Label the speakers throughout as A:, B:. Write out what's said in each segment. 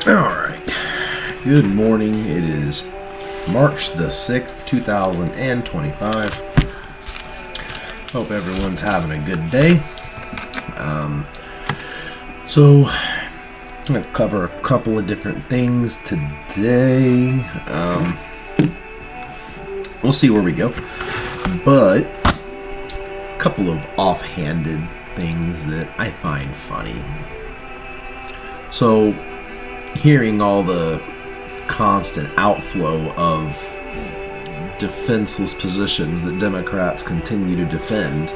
A: Alright, good morning. It is March the 6th, 2025. Hope everyone's having a good day. So, I'm going to cover a couple of different things today. We'll see where we go. But, a couple of offhanded things that I find funny. So, hearing all the constant outflow of defenseless positions that Democrats continue to defend,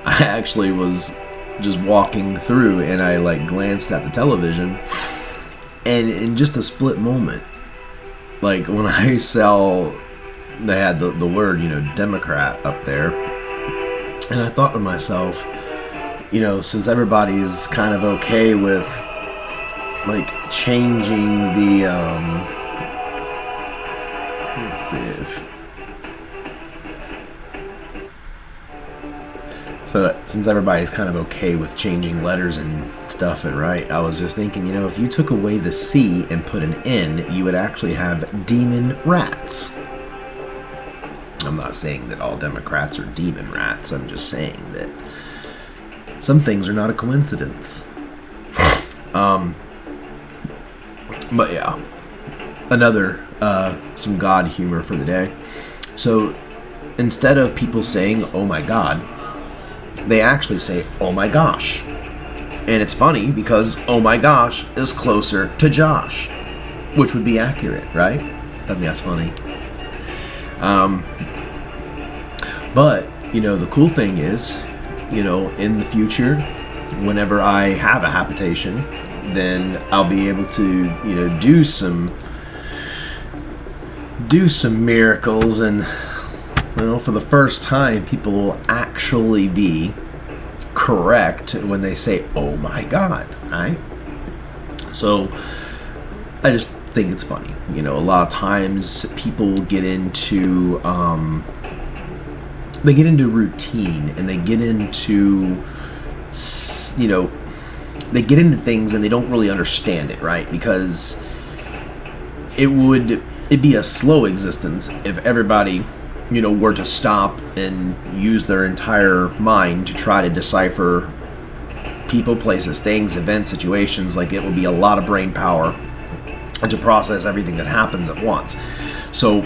A: I actually was just walking through and I glanced at the television, and in just a split moment, when I saw they had the word, Democrat up there, and I thought to myself, since everybody's kind of okay with changing the let's see if since everybody's kind of okay with changing letters and stuff, and right, I was just thinking, if you took away the C and put an N, you would actually have demon rats. I'm not saying that all Democrats are demon rats. I'm just saying that some things are not a coincidence. But yeah, another some God humor for the day. So instead of people saying "oh my God," they actually say "oh my gosh," and it's funny because "oh my gosh" is closer to Josh, which would be accurate, right? I think that's funny. But the cool thing is, in the future, whenever I have a habitation, then I'll be able to, do some miracles, and for the first time, people will actually be correct when they say "oh my God," right? So I just think it's funny. A lot of times people get into routine, and they get into they get into things and they don't really understand it, right? Because it'd be a slow existence if everybody, were to stop and use their entire mind to try to decipher people, places, things, events, situations. It would be a lot of brain power to process everything that happens at once. So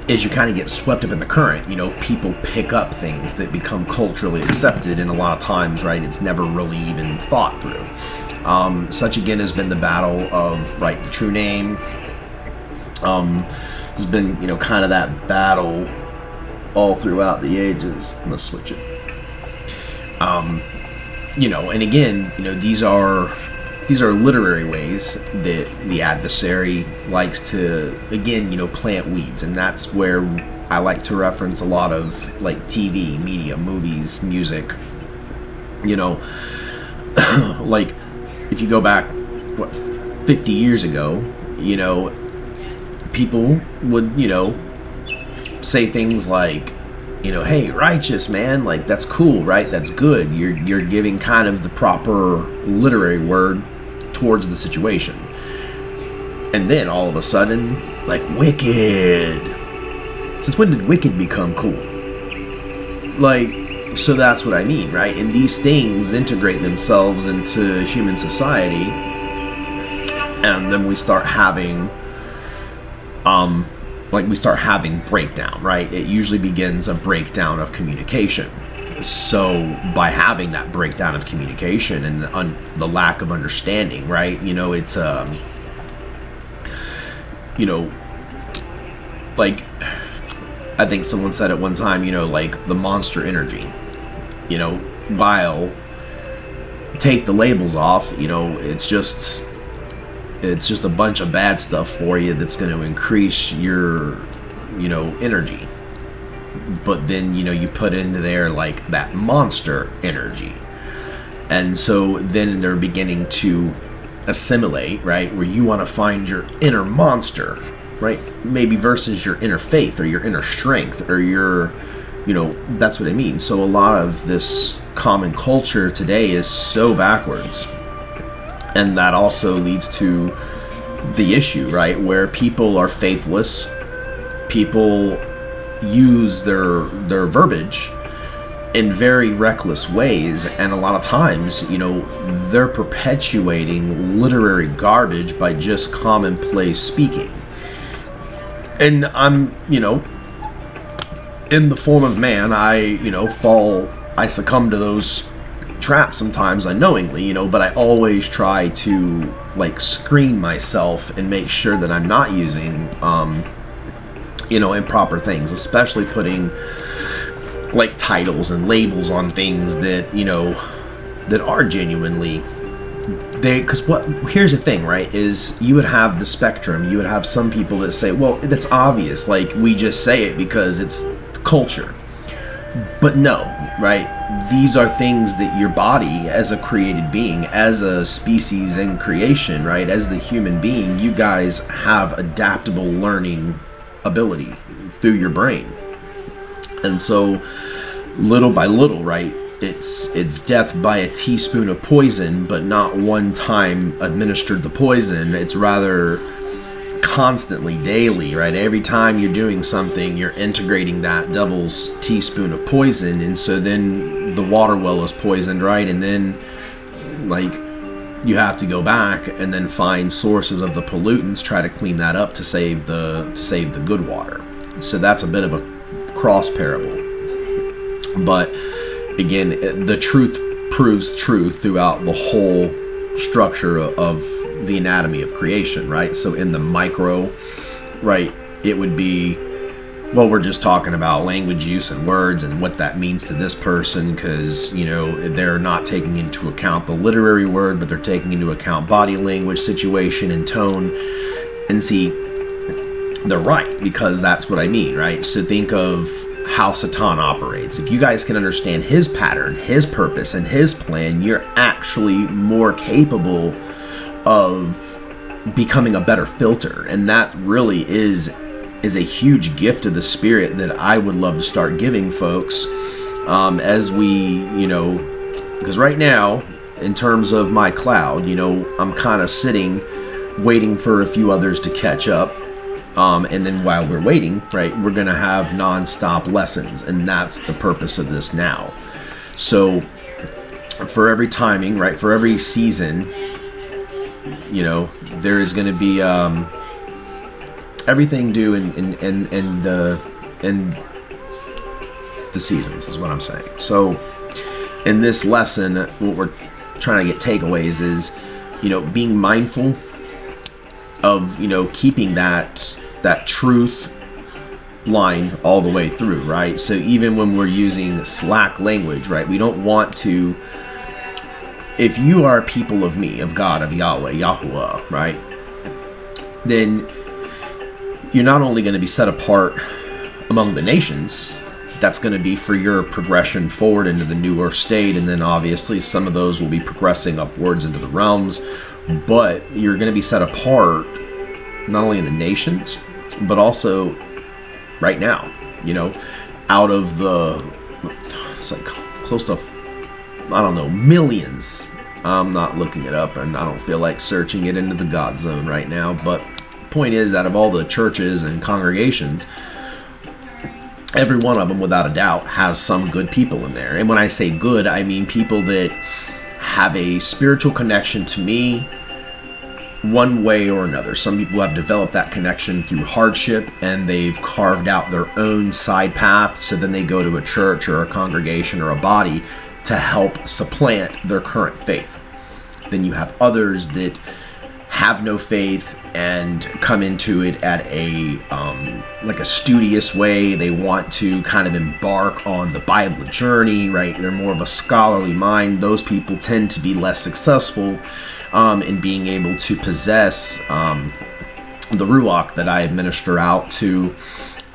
A: as you kind of get swept up in the current, people pick up things that become culturally accepted, and a lot of times, right, it's never really even thought through. Such again has been the battle of, right, the true name. Has been, kind of that battle all throughout the ages. I'm gonna switch it. And again, these are literary ways that the adversary likes to, again, plant weeds. And that's where I like to reference a lot of TV, media, movies, music. If you go back, 50 years ago, people would, say things like, hey, righteous, man, that's cool, right? That's good. You're giving kind of the proper literary word towards the situation. And then all of a sudden, wicked. Since when did wicked become cool? So that's what I mean, right? And these things integrate themselves into human society, and then we start having breakdown, right? It usually begins a breakdown of communication. So by having that breakdown of communication and the lack of understanding, right? It's I think someone said at one time, the monster energy. While take the labels off, it's just a bunch of bad stuff for you that's going to increase your, energy. But then, you put into there that monster energy. And so then they're beginning to assimilate, right? Where you want to find your inner monster, right? Maybe versus your inner faith or your inner strength or your, that's what I mean. So a lot of this common culture today is so backwards. And that also leads to the issue, right, where people are faithless. People use their verbiage in very reckless ways, and a lot of times, they're perpetuating literary garbage by just commonplace speaking. And I'm, in the form of man, I succumb to those traps sometimes unknowingly, but I always try to screen myself and make sure that I'm not using improper things, especially putting titles and labels on things that that are genuinely because here's the thing, right, is you would have the spectrum. You would have some people that say, well, that's obvious, we just say it because it's culture. But no, right? These are things that your body, as a created being, as a species in creation, right, as the human being, you guys have adaptable learning ability through your brain. And so little by little, right, it's death by a teaspoon of poison, but not one time administered the poison. It's rather constantly, daily, right? Every time you're doing something, you're integrating that devil's teaspoon of poison, and so then the water well is poisoned, right? And then you have to go back and then find sources of the pollutants, try to clean that up to save the good water. So that's a bit of a cross parable. But again, the truth proves truth throughout the whole structure of the anatomy of creation, right? So in the micro, right, it would be, well, we're just talking about language use and words and what that means to this person, because they're not taking into account the literary word, but they're taking into account body language, situation, and tone. And see, they're right, because that's what I mean, right? So think of how Satan operates. If you guys can understand his pattern, his purpose, and his plan, you're actually more capable of becoming a better filter. And that really is a huge gift of the Spirit that I would love to start giving folks, as we, because right now, in terms of my cloud, I'm kind of sitting, waiting for a few others to catch up. And then while we're waiting, right, we're going to have non-stop lessons, and that's the purpose of this now. So for every timing, right, for every season, there is going to be everything due in the seasons is what I'm saying. So in this lesson, what we're trying to get takeaways is, being mindful of, keeping that truth line all the way through, right? So even when we're using slack language, right, we don't want to, if you are a people of me, of God, of Yahweh, Yahuwah, right, then you're not only going to be set apart among the nations, that's going to be for your progression forward into the new earth state, and then obviously some of those will be progressing upwards into the realms, but you're going to be set apart not only in the nations, but also right now, out of the, it's close to, I don't know, millions. I'm not looking it up, and I don't feel like searching it into the God zone right now, but point is, out of all the churches and congregations, every one of them, without a doubt, has some good people in there. And when I say good, I mean people that have a spiritual connection to me one way or another. Some people have developed that connection through hardship, and they've carved out their own side path, so then they go to a church or a congregation or a body to help supplant their current faith. Then you have others that have no faith and come into it at a studious way. They want to kind of embark on the Bible journey, right? They're more of a scholarly mind. Those people tend to be less successful in being able to possess the Ruach that I administer out to,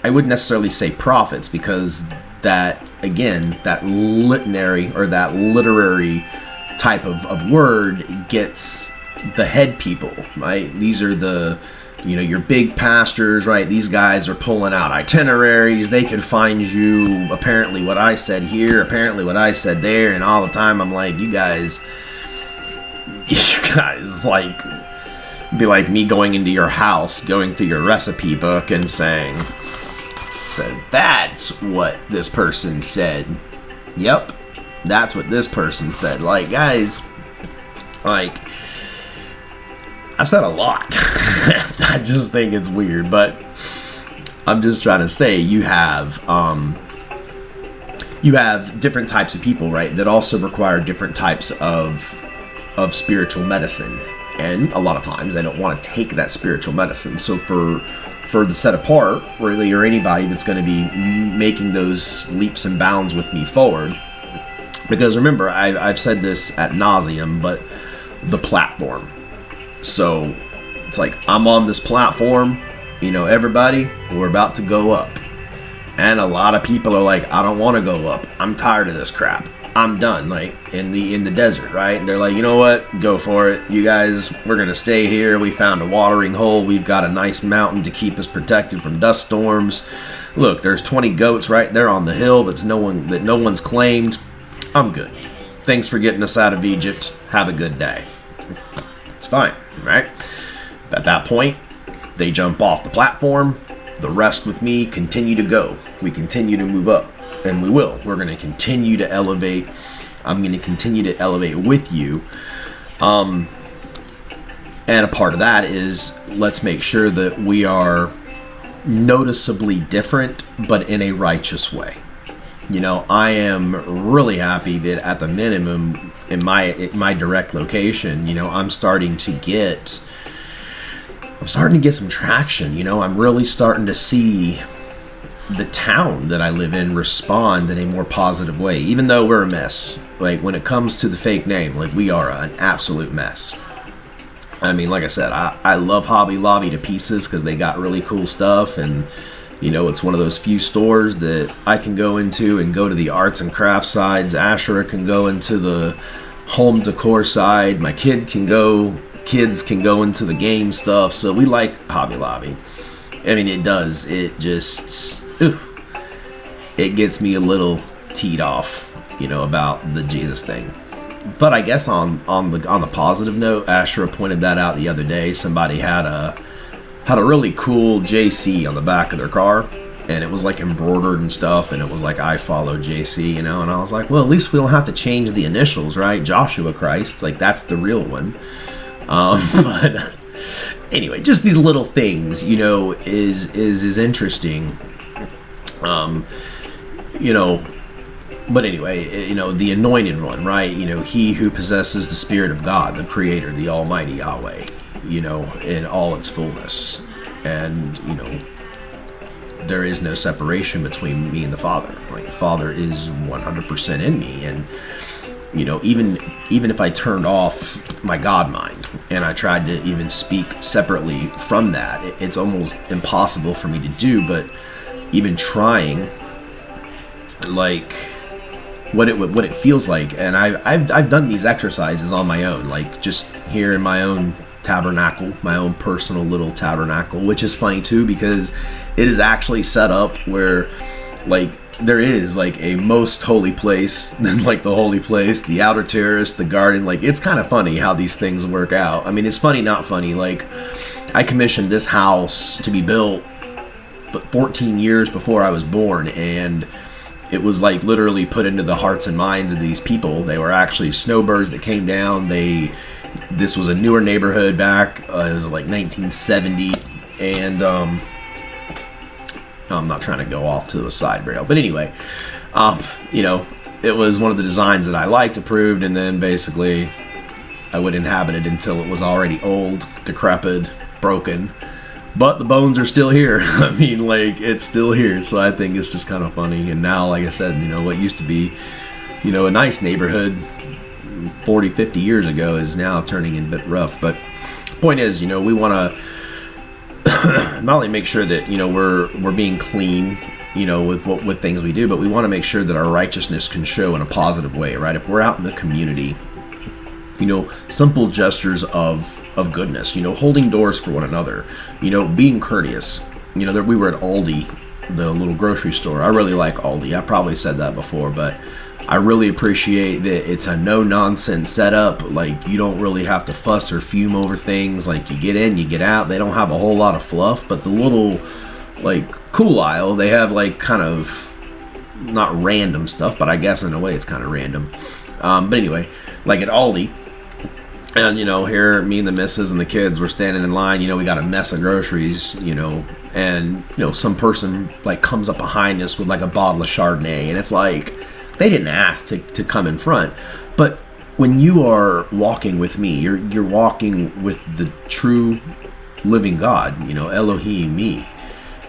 A: I wouldn't necessarily say prophets, because that, again, that literary or that literary type of word gets the head people, right? These are the, your big pastors, right? These guys are pulling out itineraries. They could find you apparently what I said here, apparently what I said there, and all the time I'm like, you guys, you guys, like, be like me going into your house, going through your recipe book and saying, so that's what this person said. Yep, that's what this person said. Like, guys, like, I said a lot. I just think it's weird, but I'm just trying to say you have different types of people, right, that also require different types of spiritual medicine. And a lot of times they don't want to take that spiritual medicine. So for the set apart, really, or anybody that's going to be making those leaps and bounds with me forward, because remember, I've said this ad nauseum, but the platform. So it's like, I'm on this platform, everybody, we're about to go up. And a lot of people are like, I don't want to go up. I'm tired of this crap. I'm done, like, in the desert, right? And they're like, you know what? Go for it. You guys, we're going to stay here. We found a watering hole. We've got a nice mountain to keep us protected from dust storms. Look, there's 20 goats right there on the hill that no one's claimed. I'm good. Thanks for getting us out of Egypt. Have a good day. It's fine, right? At that point, they jump off the platform. The rest with me continue to go. We continue to move up. And we will. We're going to continue to elevate. I'm going to continue to elevate with you. And a part of that is, let's make sure that we are noticeably different, but in a righteous way. I am really happy that at the minimum in my direct location, I'm starting to get some traction. I'm really starting to see the town that I live in respond in a more positive way, even though we're a mess. Like, when it comes to the fake name, like, we are an absolute mess. I mean, like I said, I love Hobby Lobby to pieces because they got really cool stuff, and it's one of those few stores that I can go into and go to the arts and crafts sides. Asherah can go into the home decor side. My kids can go into the game stuff. So we like Hobby Lobby. I mean, it does. It just, it gets me a little teed off, about the Jesus thing. But I guess on the positive note, Asherah pointed that out the other day. Somebody had a really cool JC on the back of their car, and it was like embroidered and stuff, and it was like, I follow JC, and I was like, well, at least we don't have to change the initials, right? Joshua Christ, like, that's the real one. But anyway, just these little things, is interesting. But anyway, the anointed one, right? He who possesses the Spirit of God, the Creator, the Almighty Yahweh, in all its fullness. And, there is no separation between me and the Father. Like, the Father is 100% in me. And, even if I turned off my God mind and I tried to even speak separately from that, it's almost impossible for me to do. But even trying, like, what it feels like, and I've done these exercises on my own, like, just here in my own tabernacle, my own personal little tabernacle, which is funny too, because it is actually set up where, like, there is like a most holy place, then like the holy place, the outer terrace, the garden. Like, it's kind of funny how these things work out. I mean, it's funny, not funny. Like, I commissioned this house to be built 14 years before I was born, and it was like literally put into the hearts and minds of these people. They were actually snowbirds that came down. This was a newer neighborhood back. It was like 1970, and I'm not trying to go off to the side rail, but anyway, it was one of the designs that I liked, approved, and then basically I would inhabit it until it was already old, decrepit, broken. But the bones are still here. I mean, like, it's still here. So I think it's just kind of funny. And now, like I said, what used to be, a nice neighborhood 40, 50 years ago is now turning a bit rough. But point is, we want to not only make sure that, we're being clean, with things we do, but we want to make sure that our righteousness can show in a positive way, right? If we're out in the community, simple gestures of goodness, holding doors for one another, being courteous. We were at Aldi, the little grocery store. I really like Aldi. I probably said that before, but I really appreciate that it's a no-nonsense setup. Like, you don't really have to fuss or fume over things. Like, you get in, you get out. They don't have a whole lot of fluff, but the little, like, cool aisle, they have, like, kind of, not random stuff, but I guess in a way it's kind of random. But anyway, like at Aldi, and, you know, here, me and the missus and the kids, we're standing in line, you know, we got a mess of groceries, you know, and, you know, some person, like, comes up behind us with, like, a bottle of Chardonnay, and it's like, they didn't ask to come in front. But when you are walking with me, you're walking with the true living God, you know, Elohim, me,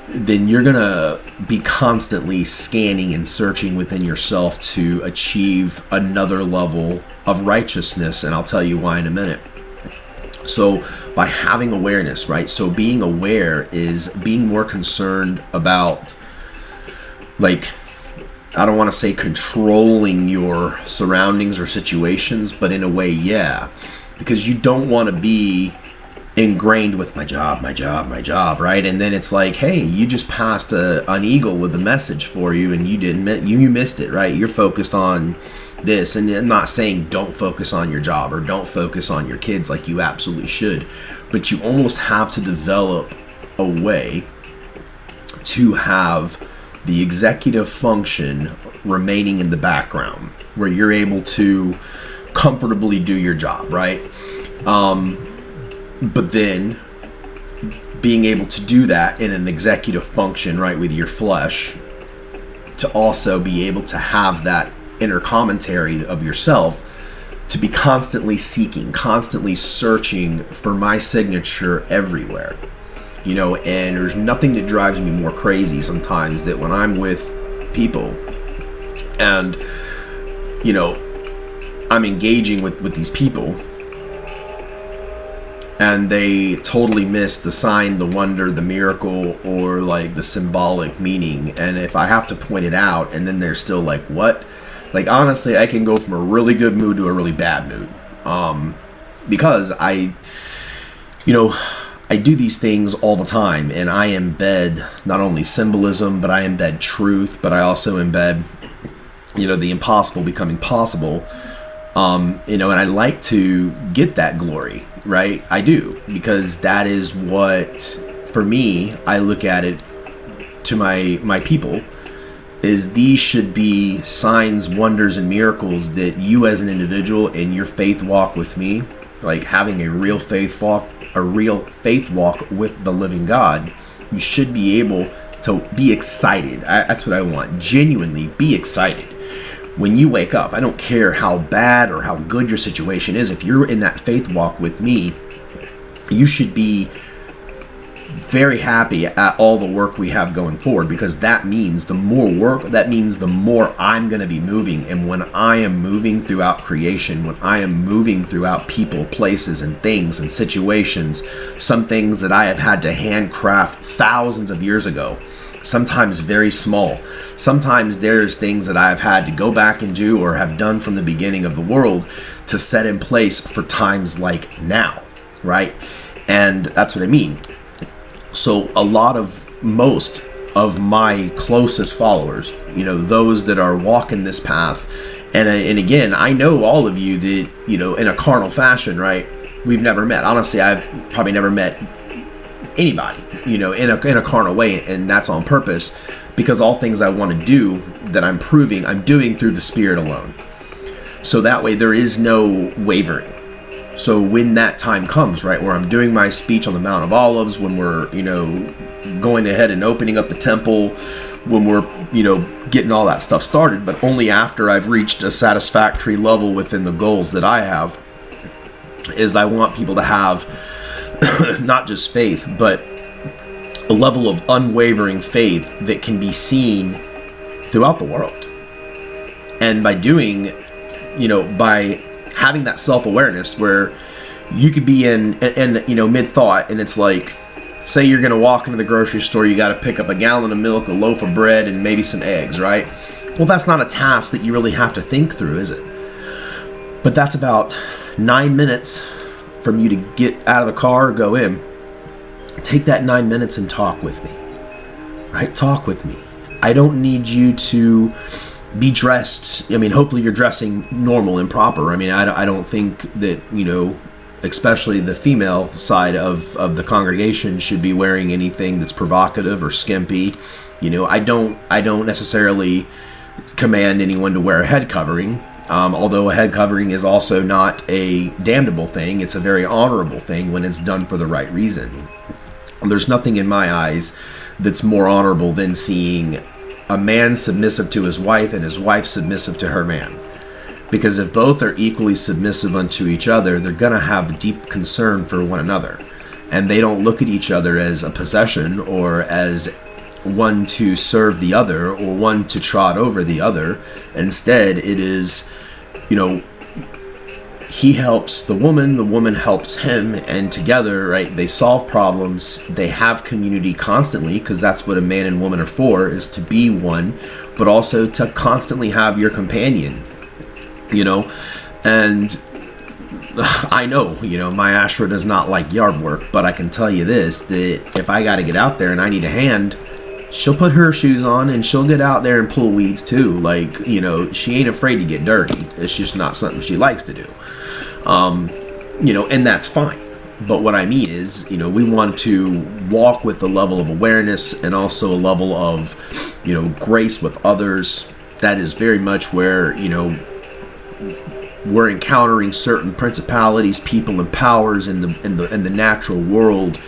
A: then you're going to be constantly scanning and searching within yourself to achieve another level of righteousness, and I'll tell you why in a minute. So by having awareness, right? So being aware is being more concerned about, like, I don't want to say controlling your surroundings or situations, but in a way, yeah. Because you don't want to be ingrained with my job, right? And then it's like, hey, you just passed an eagle with a message for you, and you missed it, right? You're focused on this, and I'm not saying don't focus on your job or don't focus on your kids, like you absolutely should, but you almost have to develop a way to have the executive function remaining in the background where you're able to comfortably do your job, right? But then being able to do that in an executive function, right, with your flesh, to also be able to have that inner commentary of yourself, to be constantly seeking, constantly searching for my signature everywhere, you know. And there's nothing that drives me more crazy sometimes that when I'm with people and, you know, I'm engaging with these people and they totally miss the sign, the wonder, the miracle, or like the symbolic meaning. And if I have to point it out and then they're still like, what? Like, honestly, I can go from a really good mood to a really bad mood. Because I do these things all the time, and I embed not only symbolism, but I embed truth, but I also embed, you know, the impossible becoming possible. You know, and I like to get that glory, right? I do, because that is what, for me, I look at it to my people, is these should be signs, wonders, and miracles that you as an individual in your faith walk with me, like having a real faith walk with the living God, you should be able to be excited. That's what I want. Genuinely be excited. When you wake up, I don't care how bad or how good your situation is, if you're in that faith walk with me, you should be very happy at all the work we have going forward, because that means the more work, that means the more I'm going to be moving. And when I am moving throughout creation, when I am moving throughout people, places, and things and situations, some things that I have had to handcraft thousands of years ago, sometimes very small, sometimes there's things that I've had to go back and do or have done from the beginning of the world to set in place for times like now, right? And that's what I mean. So most of my closest followers, you know, those that are walking this path, and again, I know all of you that, you know, in a carnal fashion, right, we've never met. Honestly, I've probably never met anybody, you know, in a carnal way, and that's on purpose, because all things I want to do that I'm proving I'm doing through the Spirit alone. So that way there is no wavering. So when that time comes, right, where I'm doing my speech on the Mount of Olives, when we're, you know, going ahead and opening up the temple, when we're, you know, getting all that stuff started, but only after I've reached a satisfactory level within the goals that I have, is I want people to have not just faith, but a level of unwavering faith that can be seen throughout the world. And by doing, you know, by having that self-awareness where you could be in you know, mid-thought, and it's like, say you're going to walk into the grocery store, you got to pick up a gallon of milk, a loaf of bread, and maybe some eggs, right? Well, that's not a task that you really have to think through, is it? But that's about 9 minutes from you to get out of the car, go in. Take that 9 minutes and talk with me, right? Talk with me. I don't need you to be dressed. I mean, hopefully you're dressing normal and proper. I mean, I don't think that, especially the female side of the congregation should be wearing anything that's provocative or skimpy. I don't necessarily command anyone to wear a head covering. Although a head covering is also not a damnable thing, it's a very honorable thing when it's done for the right reason. There's nothing in my eyes that's more honorable than seeing a man submissive to his wife and his wife submissive to her man. Because if both are equally submissive unto each other, they're going to have deep concern for one another. And they don't look at each other as a possession or as one to serve the other or one to trot over the other. Instead, it is, he helps the woman helps him, and together, right, they solve problems, they have community constantly, because that's what a man and woman are for, is to be one, but also to constantly have your companion, and I know, my Ashra does not like yard work, but I can tell you this, that if I got to get out there and I need a hand, she'll put her shoes on and she'll get out there and pull weeds too. Like, she ain't afraid to get dirty. It's just not something she likes to do. And that's fine. But what I mean is, we want to walk with a level of awareness and also a level of, grace with others. That is very much where, we're encountering certain principalities, people, and powers in the natural world.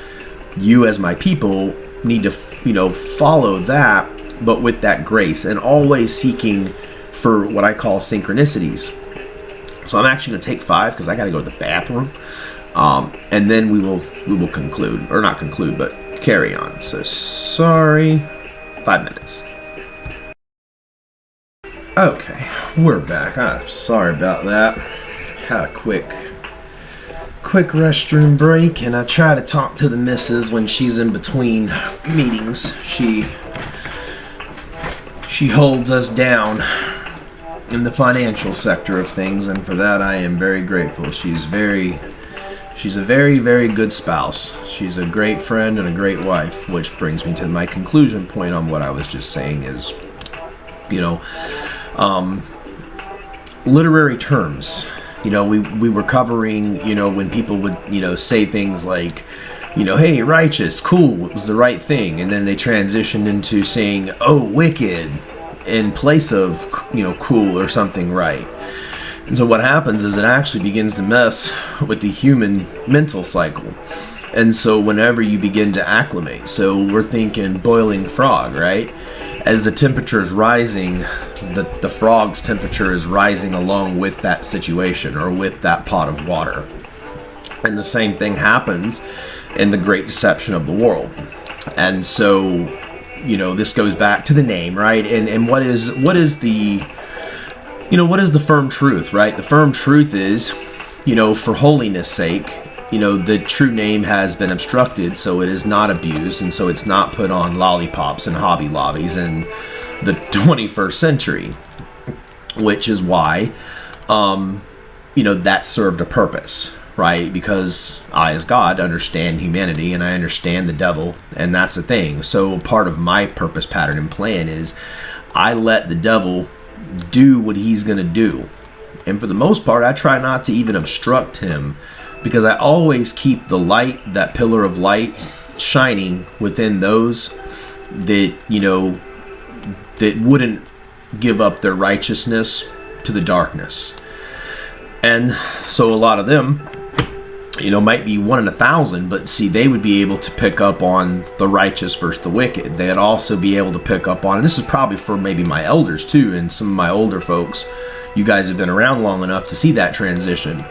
A: You, as my people, need to, follow that, but with that grace, and always seeking for what I call synchronicities. So I'm actually going to take 5 because I got to go to the bathroom, and then we will conclude, or not conclude, but carry on. So sorry, 5 minutes. Okay, we're back. I'm sorry about that. Had a quick restroom break, and I try to talk to the missus when she's in between meetings. She holds us down in the financial sector of things, and for that I am very grateful. She's a very, very good spouse. She's a great friend and a great wife, which brings me to my conclusion point on what I was just saying is, literary terms. We were covering, when people would, say things like, hey, righteous, cool, it was the right thing. And then they transitioned into saying, oh, wicked, in place of, cool or something right. And so what happens is it actually begins to mess with the human mental cycle. And so whenever you begin to acclimate, so we're thinking boiling frog, right? As the temperature is rising, the frog's temperature is rising along with that situation or with that pot of water. And the same thing happens in the great deception of the world. And so, this goes back to the name, right? And what is the firm truth, right? The firm truth is, for holiness sake, the true name has been obstructed, so it is not abused, and so it's not put on lollipops and Hobby Lobbies in the 21st century, which is why, that served a purpose, right? Because I, as God, understand humanity, and I understand the devil, and that's the thing. So part of my purpose, pattern, and plan is I let the devil do what he's going to do. And for the most part, I try not to even obstruct him, because I always keep the light, that pillar of light, shining within those that, that wouldn't give up their righteousness to the darkness. And so a lot of them, might be 1 in 1,000, but see, they would be able to pick up on the righteous versus the wicked. They'd also be able to pick up on, and this is probably for maybe my elders too, and some of my older folks, you guys have been around long enough to see that transition.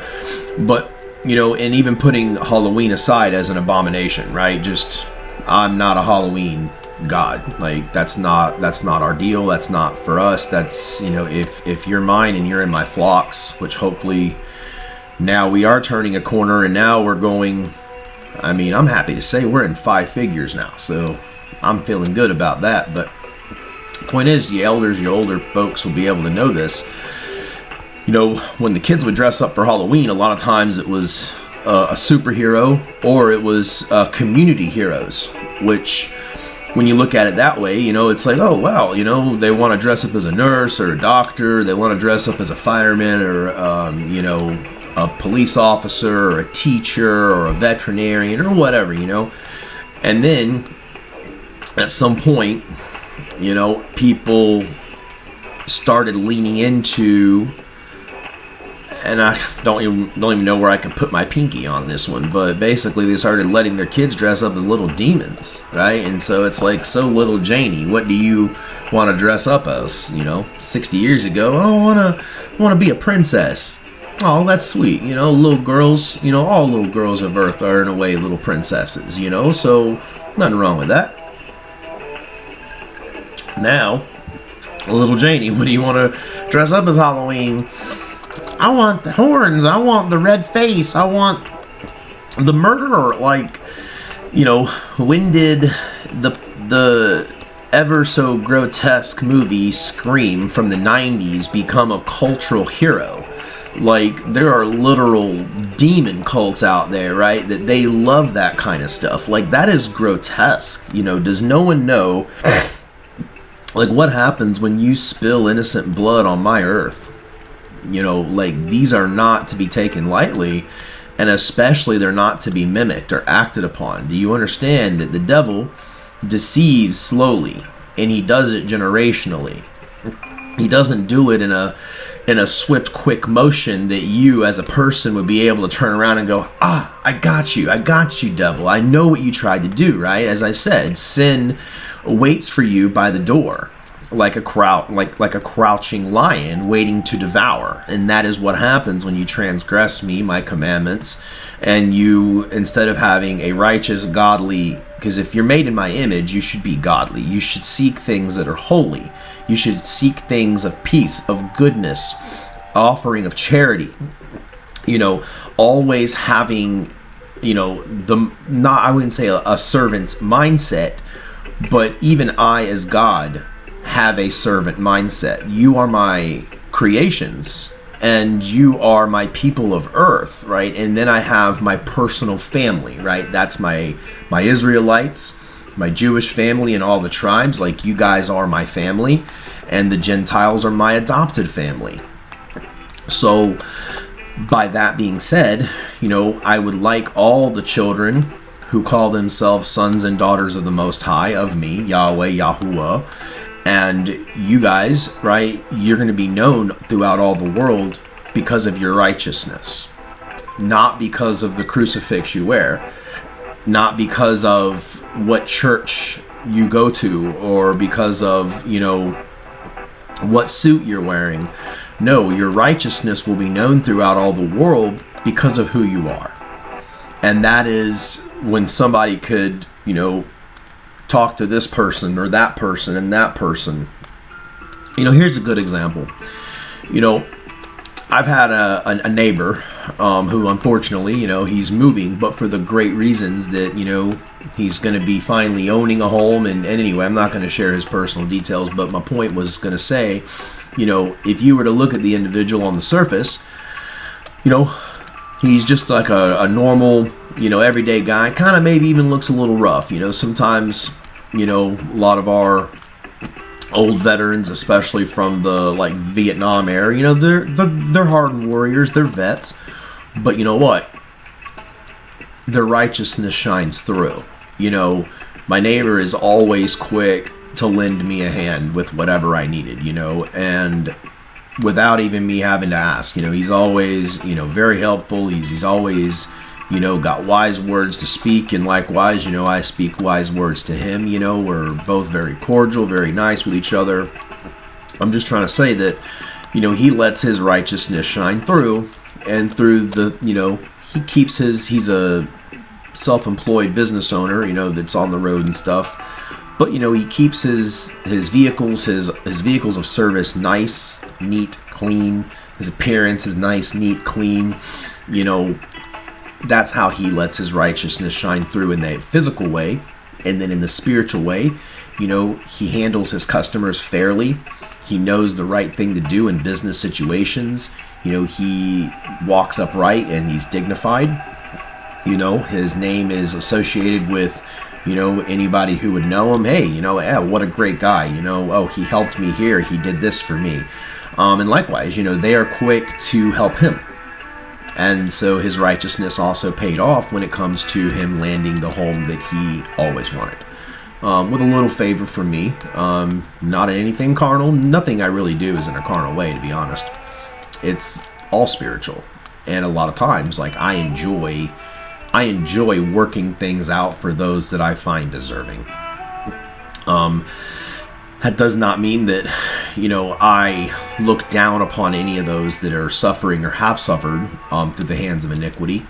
A: But and even putting Halloween aside as an abomination, right? Just, I'm not a Halloween God. Like, that's not our deal. That's not for us. That's, if you're mine and you're in my flocks, which hopefully now we are turning a corner, and now we're going, I'm happy to say we're in 5 figures now. So I'm feeling good about that. But the point is, the elders, your older folks will be able to know this. When the kids would dress up for Halloween, a lot of times it was a superhero, or it was community heroes, which when you look at it that way, it's like, oh, wow, they want to dress up as a nurse or a doctor. They want to dress up as a fireman or, a police officer or a teacher or a veterinarian or whatever, And then at some point, people started leaning into, and I don't even know where I can put my pinky on this one, but basically they started letting their kids dress up as little demons, right? And so it's like, so little Janie, what do you want to dress up as? 60 years ago, I want to be a princess. Oh, that's sweet. Little girls, all little girls of Earth are in a way little princesses, so nothing wrong with that. Now, little Janie, what do you want to dress up as Halloween? I want the horns, I want the red face, I want the murderer. Like, when did the ever so grotesque movie Scream from the 90s become a cultural hero? Like, there are literal demon cults out there, right? That they love that kind of stuff. Like, that is grotesque. Does no one know, like, what happens when you spill innocent blood on my earth? These are not to be taken lightly, and especially they're not to be mimicked or acted upon. Do you understand that the devil deceives slowly, and he does it generationally? He doesn't do it in a swift, quick motion that you as a person would be able to turn around and go, I got you, devil. I know what you tried to do, right? As I said, sin waits for you by the door, like a crouching lion waiting to devour. And that is what happens when you transgress me, my commandments, and you, instead of having a righteous, godly, because if you're made in my image, you should be godly. You should seek things that are holy. You should seek things of peace, of goodness, offering of charity. Always having, I wouldn't say a servant's mindset, but even I as God have a servant mindset. You are my creations, and you are my people of earth, right? And then I have my personal family, right? That's my Israelites, my Jewish family, and all the tribes. Like, you guys are my family, and the Gentiles are my adopted family. So, by that being said, I would like all the children who call themselves sons and daughters of the Most High, of me, Yahweh, Yahuwah, and you guys, right, you're going to be known throughout all the world because of your righteousness. Not because of the crucifix you wear. Not because of what church you go to, or because of, what suit you're wearing. No, your righteousness will be known throughout all the world because of who you are. And that is when somebody could, talk to this person or that person and that person. Here's a good example. I've had a neighbor who, unfortunately, he's moving, but for the great reasons that, he's going to be finally owning a home. And anyway, I'm not going to share his personal details, but my point was going to say, if you were to look at the individual on the surface, he's just like a normal, everyday guy. Kind of maybe even looks a little rough. Sometimes, a lot of our old veterans, especially from the Vietnam era, they're hardened warriors, they're vets. But you know what? Their righteousness shines through. My neighbor is always quick to lend me a hand with whatever I needed, and without even me having to ask. He's always, very helpful. He's always, got wise words to speak, and likewise, I speak wise words to him. We're both very cordial, very nice with each other. I'm just trying to say that, he lets his righteousness shine through, and through the, he's a self-employed business owner, that's on the road and stuff. But, he keeps his vehicles, his vehicles of service nice, neat, clean. His appearance is nice, neat, clean. That's how he lets his righteousness shine through in the physical way. And then in the spiritual way, he handles his customers fairly. He knows the right thing to do in business situations. He walks upright and he's dignified. His name is associated with Anybody who would know him, hey, what a great guy. Oh, he helped me here. He did this for me. And likewise, they are quick to help him. And so his righteousness also paid off when it comes to him landing the home that he always wanted. With a little favor from me, not in anything carnal. Nothing I really do is in a carnal way, to be honest. It's all spiritual. And a lot of times, I enjoy working things out for those that I find deserving. That does not mean that, I look down upon any of those that are suffering or have suffered through the hands of iniquity.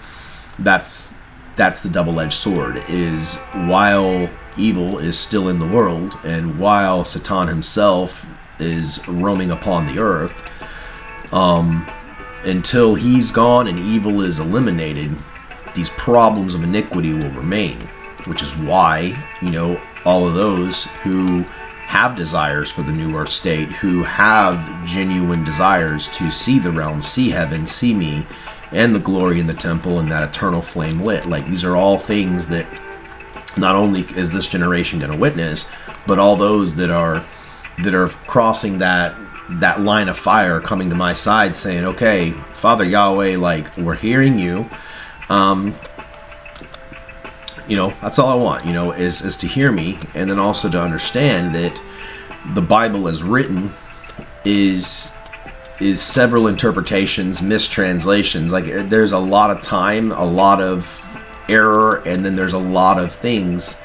A: That's the double-edged sword, is while evil is still in the world, and while Satan himself is roaming upon the earth, until he's gone and evil is eliminated, these problems of iniquity will remain, which is why, all of those who have desires for the new earth state, who have genuine desires to see the realm, see heaven, see me, and the glory in the temple and that eternal flame lit. These are all things that not only is this generation going to witness, but all those that are crossing that line of fire, coming to my side saying, okay, Father Yahweh, we're hearing you. That's all I want, is to hear me, and then also to understand that the Bible as written is several interpretations, mistranslations. There's a lot of time, a lot of error, and then there's a lot of things,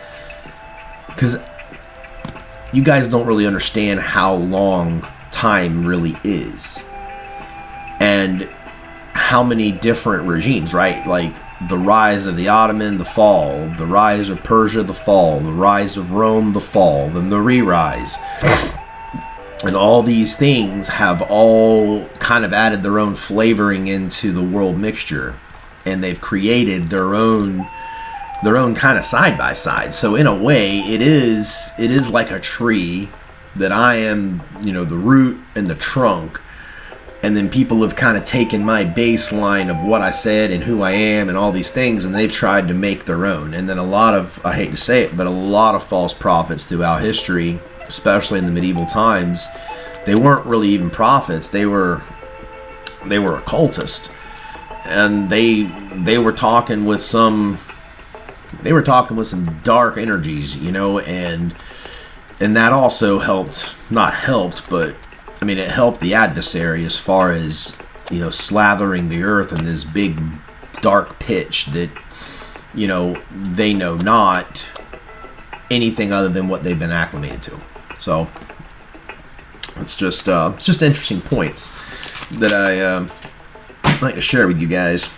A: because you guys don't really understand how long time really is, and how many different regimes, right? The rise of the Ottoman, the fall, the rise of Persia, the fall, the rise of Rome, the fall, then the re-rise. And all these things have all kind of added their own flavoring into the world mixture, and they've created their own kind of side by side. So in a way, it is like a tree that I am, the root and the trunk. And then people have kind of taken my baseline of what I said and who I am and all these things, and they've tried to make their own. And then a lot of, I hate to say it, but a lot of false prophets throughout history, especially in the medieval times, they weren't really even prophets. They were occultists. And they were talking with some dark energies, and that also but it helped the adversary as far as, slathering the earth in this big dark pitch that, they know not anything other than what they've been acclimated to. So it's just interesting points that I like to share with you guys.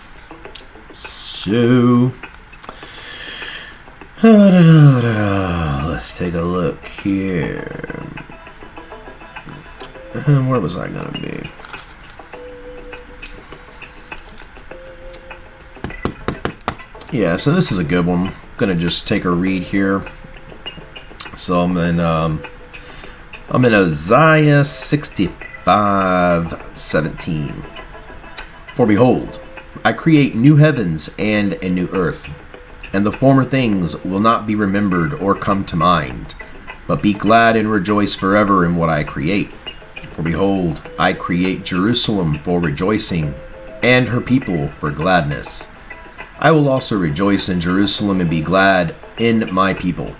A: So let's take a look here. Where was I going to be? Yeah, so this is a good one. I'm going to just take a read here. So I'm in Isaiah 65:17. For behold, I create new heavens and a new earth, and the former things will not be remembered or come to mind, but be glad and rejoice forever in what I create. For behold, I create Jerusalem for rejoicing, and her people for gladness. I will also rejoice in Jerusalem and be glad in my people.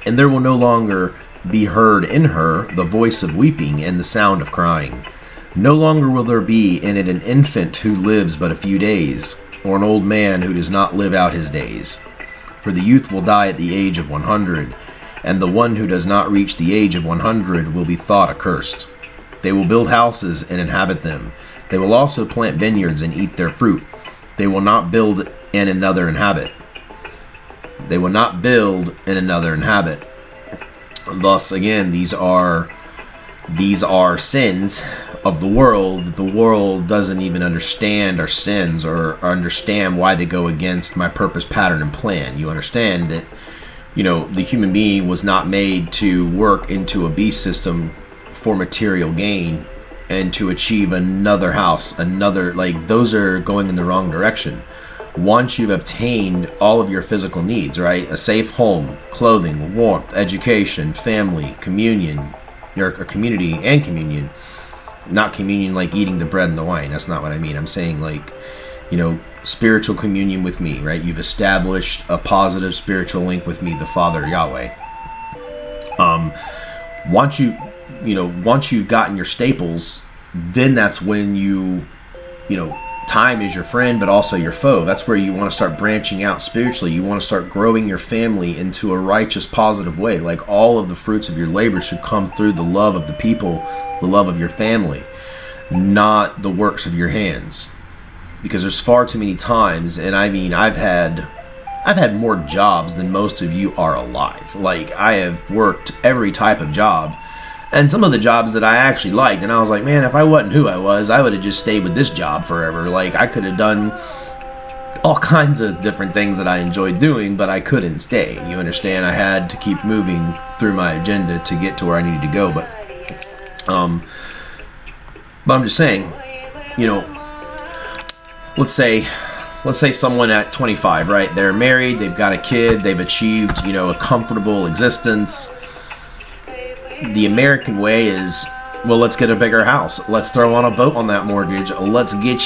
A: And there will no longer be heard in her the voice of weeping and the sound of crying. No longer will there be in it an infant who lives but a few days, or an old man who does not live out his days. For the youth will die at the age of 100, and the one who does not reach the age of 100 will be thought accursed. They will build houses and inhabit them. They will also plant vineyards and eat their fruit. They will not build and another inhabit. They will not build and another inhabit. Thus, again, these are sins of the world. The world doesn't even understand our sins or understand why they go against my purpose, pattern, and plan. You understand that, the human being was not made to work into a beast system for material gain and to achieve another house, those are going in the wrong direction. once you've obtained all of your physical needs, right? A safe home, clothing, warmth, education, family, communion, your community and communion. Not communion like eating the bread and the wine. That's not what I mean. I'm saying like, spiritual communion with me, right? You've established a positive spiritual link with me, the Father, Yahweh. Once you've gotten your staples, then that's when time is your friend, but also your foe. That's where you want to start branching out spiritually. You want to start growing your family into a righteous, positive way. Like all of the fruits of your labor should come through the love of the people, the love of your family, not the works of your hands. Because there's far too many times, and I mean, I've had more jobs than most of you are alive. Like I have worked every type of job. And some of the jobs that I actually liked, and I was like, man, if I wasn't who I was, I would have just stayed with this job forever. Like, I could have done all kinds of different things that I enjoyed doing, but I couldn't stay. You understand? I had to keep moving through my agenda to get to where I needed to go. But I'm just saying, let's say someone at 25, right? They're married, they've got a kid, they've achieved, a comfortable existence. The American way is, well, let's get a bigger house. Let's throw on a boat on that mortgage. Let's get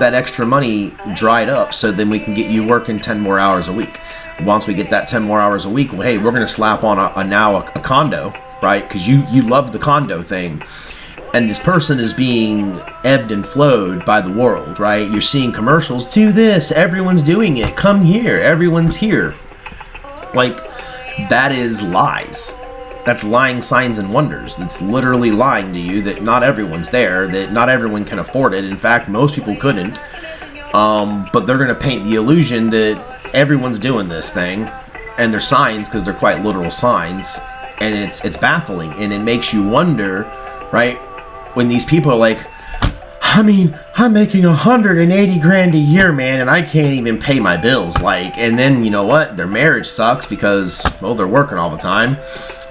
A: that extra money dried up so then we can get you working 10 more hours a week. Once we get that 10 more hours a week, well, hey, we're going to slap on a condo, right? Because you love the condo thing. And this person is being ebbed and flowed by the world, right? You're seeing commercials, do this, everyone's doing it, come here, everyone's here. Like, that is lies. That's lying signs and wonders. That's literally lying to you that not everyone's there, that not everyone can afford it. In fact, most people couldn't. But they're going to paint the illusion that everyone's doing this thing. And they're signs because they're quite literal signs. And it's baffling. And it makes you wonder, right? When these people are like, I mean, I'm making $180,000 a year, man, and I can't even pay my bills. Like, and then you know what? Their marriage sucks because, well, they're working all the time.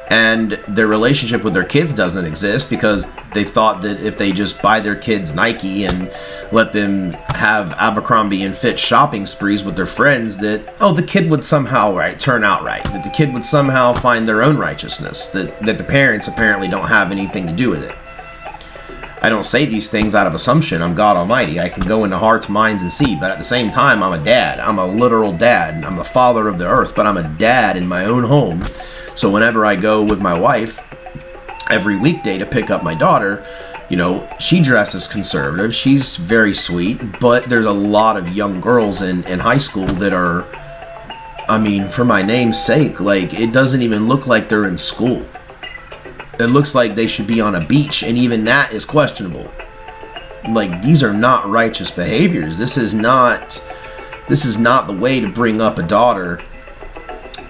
A: And their relationship with their kids doesn't exist because they thought that if they just buy their kids Nike and let them have Abercrombie and Fitch shopping sprees with their friends, that, the kid would somehow turn out right. That the kid would somehow find their own righteousness. That the parents apparently don't have anything to do with it. I don't say these things out of assumption. I'm God Almighty. I can go into hearts, minds, and see. But at the same time, I'm a dad. I'm a literal dad. I'm the father of the earth. But I'm a dad in my own home. So whenever I go with my wife every weekday to pick up my daughter, she dresses conservative. She's very sweet. But there's a lot of young girls in high school that are, I mean, for my name's sake, like, it doesn't even look like they're in school. It looks like they should be on a beach, and even that is questionable. Like, these are not righteous behaviors. This is not the way to bring up a daughter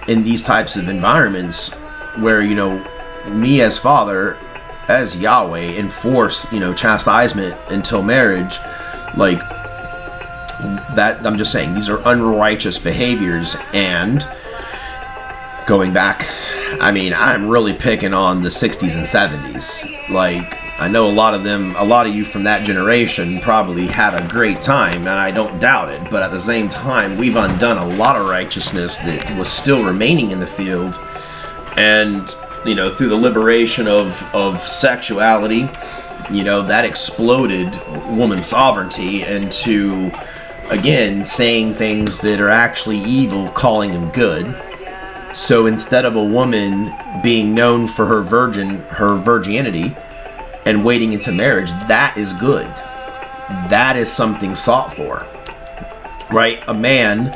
A: in these types of environments where, me as father, as Yahweh, enforce, chastisement until marriage. Like, that, I'm just saying, these are unrighteous behaviors. And going back, I mean, I'm really picking on the 60s and 70s. Like, I know a lot of you from that generation probably had a great time, and I don't doubt it. But at the same time, we've undone a lot of righteousness that was still remaining in the field. And, through the liberation of sexuality, that exploded woman's sovereignty into, again, saying things that are actually evil, calling them good. So instead of a woman being known for her virginity and waiting into marriage, that is good. That is something sought for, right? A man,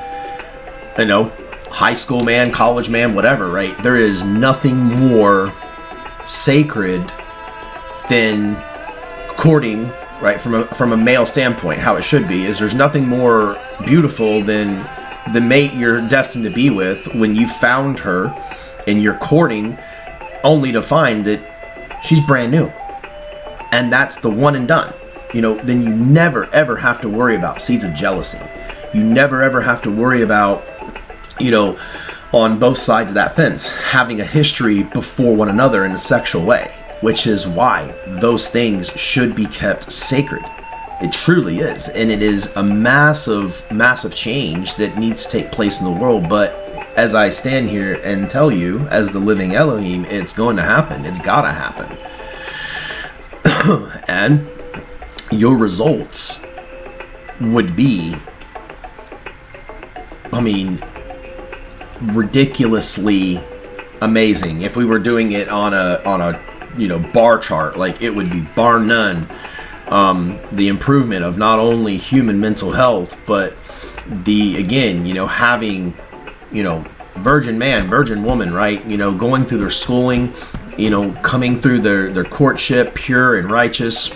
A: high school man, college man, whatever, right? There is nothing more sacred than courting, right? From a male standpoint, how it should be is there's nothing more beautiful than the mate you're destined to be with when you found her and you're courting, only to find that she's brand new. And that's the one and done. Then you never ever have to worry about seeds of jealousy. You never ever have to worry about, on both sides of that fence, having a history before one another in a sexual way, which is why those things should be kept sacred. It truly is. And it is a massive, massive change that needs to take place in the world. But as I stand here and tell you, as the living Elohim, it's going to happen. It's got to happen. And your results would be, I mean, ridiculously amazing. If we were doing it on a bar chart, like, it would be bar none the improvement of not only human mental health, but having virgin man, virgin woman, right, going through their schooling, coming through their courtship pure and righteous,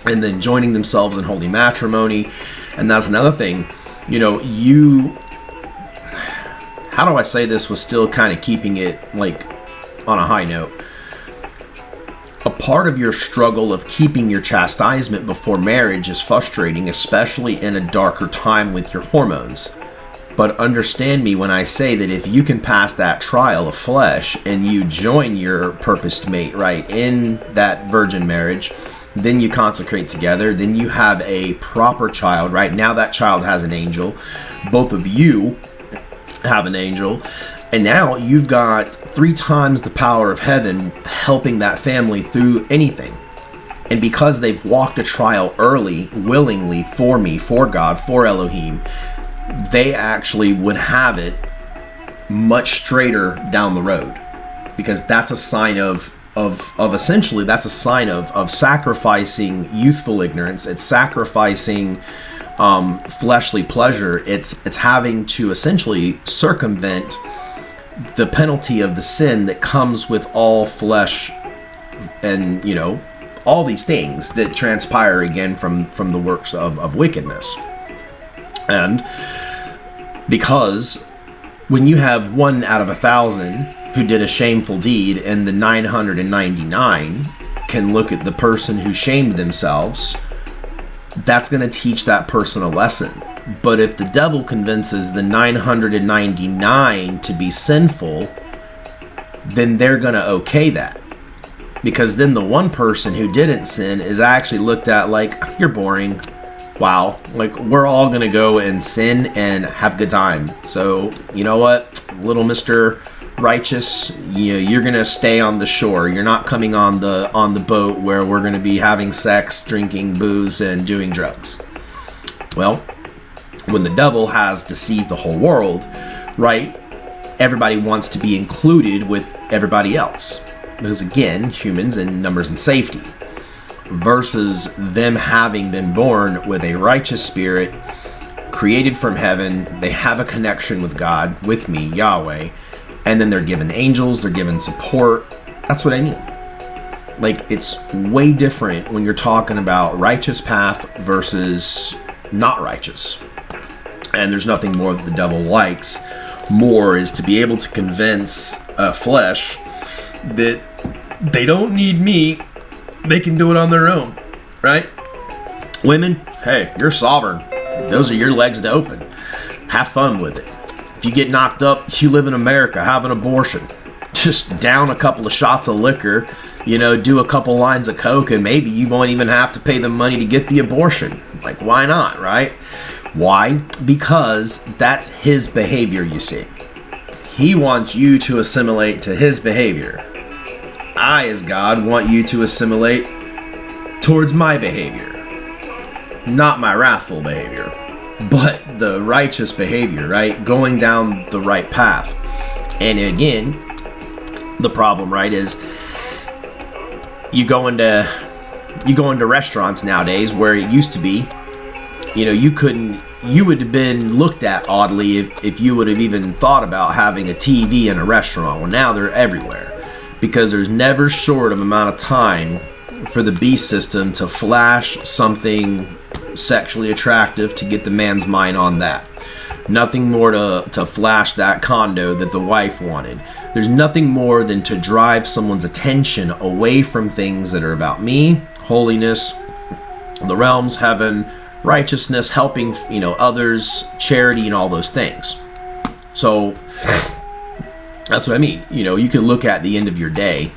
A: and then joining themselves in holy matrimony. And that's another thing, how do I say this with still kind of keeping it like on a high note? A part of your struggle of keeping your chastisement before marriage is frustrating, especially in a darker time with your hormones. But understand me when I say that if you can pass that trial of flesh and you join your purposed mate, right, in that virgin marriage, then you consecrate together, then you have a proper child, right? Now that child has an angel. Both of you have an angel. And now you've got 3 times the power of heaven helping that family through anything. And because they've walked a trial early, willingly, for me, for God, for Elohim, they actually would have it much straighter down the road. Because that's a sign of essentially, that's a sign of sacrificing youthful ignorance. It's sacrificing fleshly pleasure. It's having to essentially circumvent the penalty of the sin that comes with all flesh, and all these things that transpire again from the works of wickedness. And because when you have 1 out of 1,000 who did a shameful deed, and the 999 can look at the person who shamed themselves, that's going to teach that person a lesson. But if the devil convinces the 999 to be sinful, then they're going to okay that. Because then the one person who didn't sin is actually looked at like, you're boring. Wow. Like, we're all going to go and sin and have a good time. So, you know what? Little Mr. Righteous, you're going to stay on the shore. You're not coming on the boat where we're going to be having sex, drinking booze, and doing drugs. Well, when the devil has deceived the whole world, right, everybody wants to be included with everybody else. Because again, humans in numbers and safety. Versus them having been born with a righteous spirit, created from heaven, they have a connection with God, with me, Yahweh, and then they're given angels, they're given support. That's what I mean. Like, it's way different when you're talking about righteous path versus not righteous. And there's nothing more that the devil likes more is to be able to convince flesh that they don't need me, they can do it on their own, right? Women, hey, you're sovereign. Those are your legs to open. Have fun with it. If you get knocked up, you live in America, have an abortion. Just down a couple of shots of liquor, do a couple lines of coke, and maybe you won't even have to pay the money to get the abortion. Like, why not, right? Why? Because that's his behavior, you see. He wants you to assimilate to his behavior. I, as God, want you to assimilate towards my behavior. Not my wrathful behavior, but the righteous behavior, right? Going down the right path. And again, the problem, right, is you go into restaurants nowadays where it used to be, you would have been looked at oddly if you would have even thought about having a TV in a restaurant. Well, now they're everywhere because there's never short of amount of time for the beast system to flash something sexually attractive to get the man's mind on that. Nothing more to flash that condo that the wife wanted. There's nothing more than to drive someone's attention away from things that are about me, holiness, the realms, heaven, righteousness, helping others, charity, and all those things. So that's what I mean. You can look at the end of your day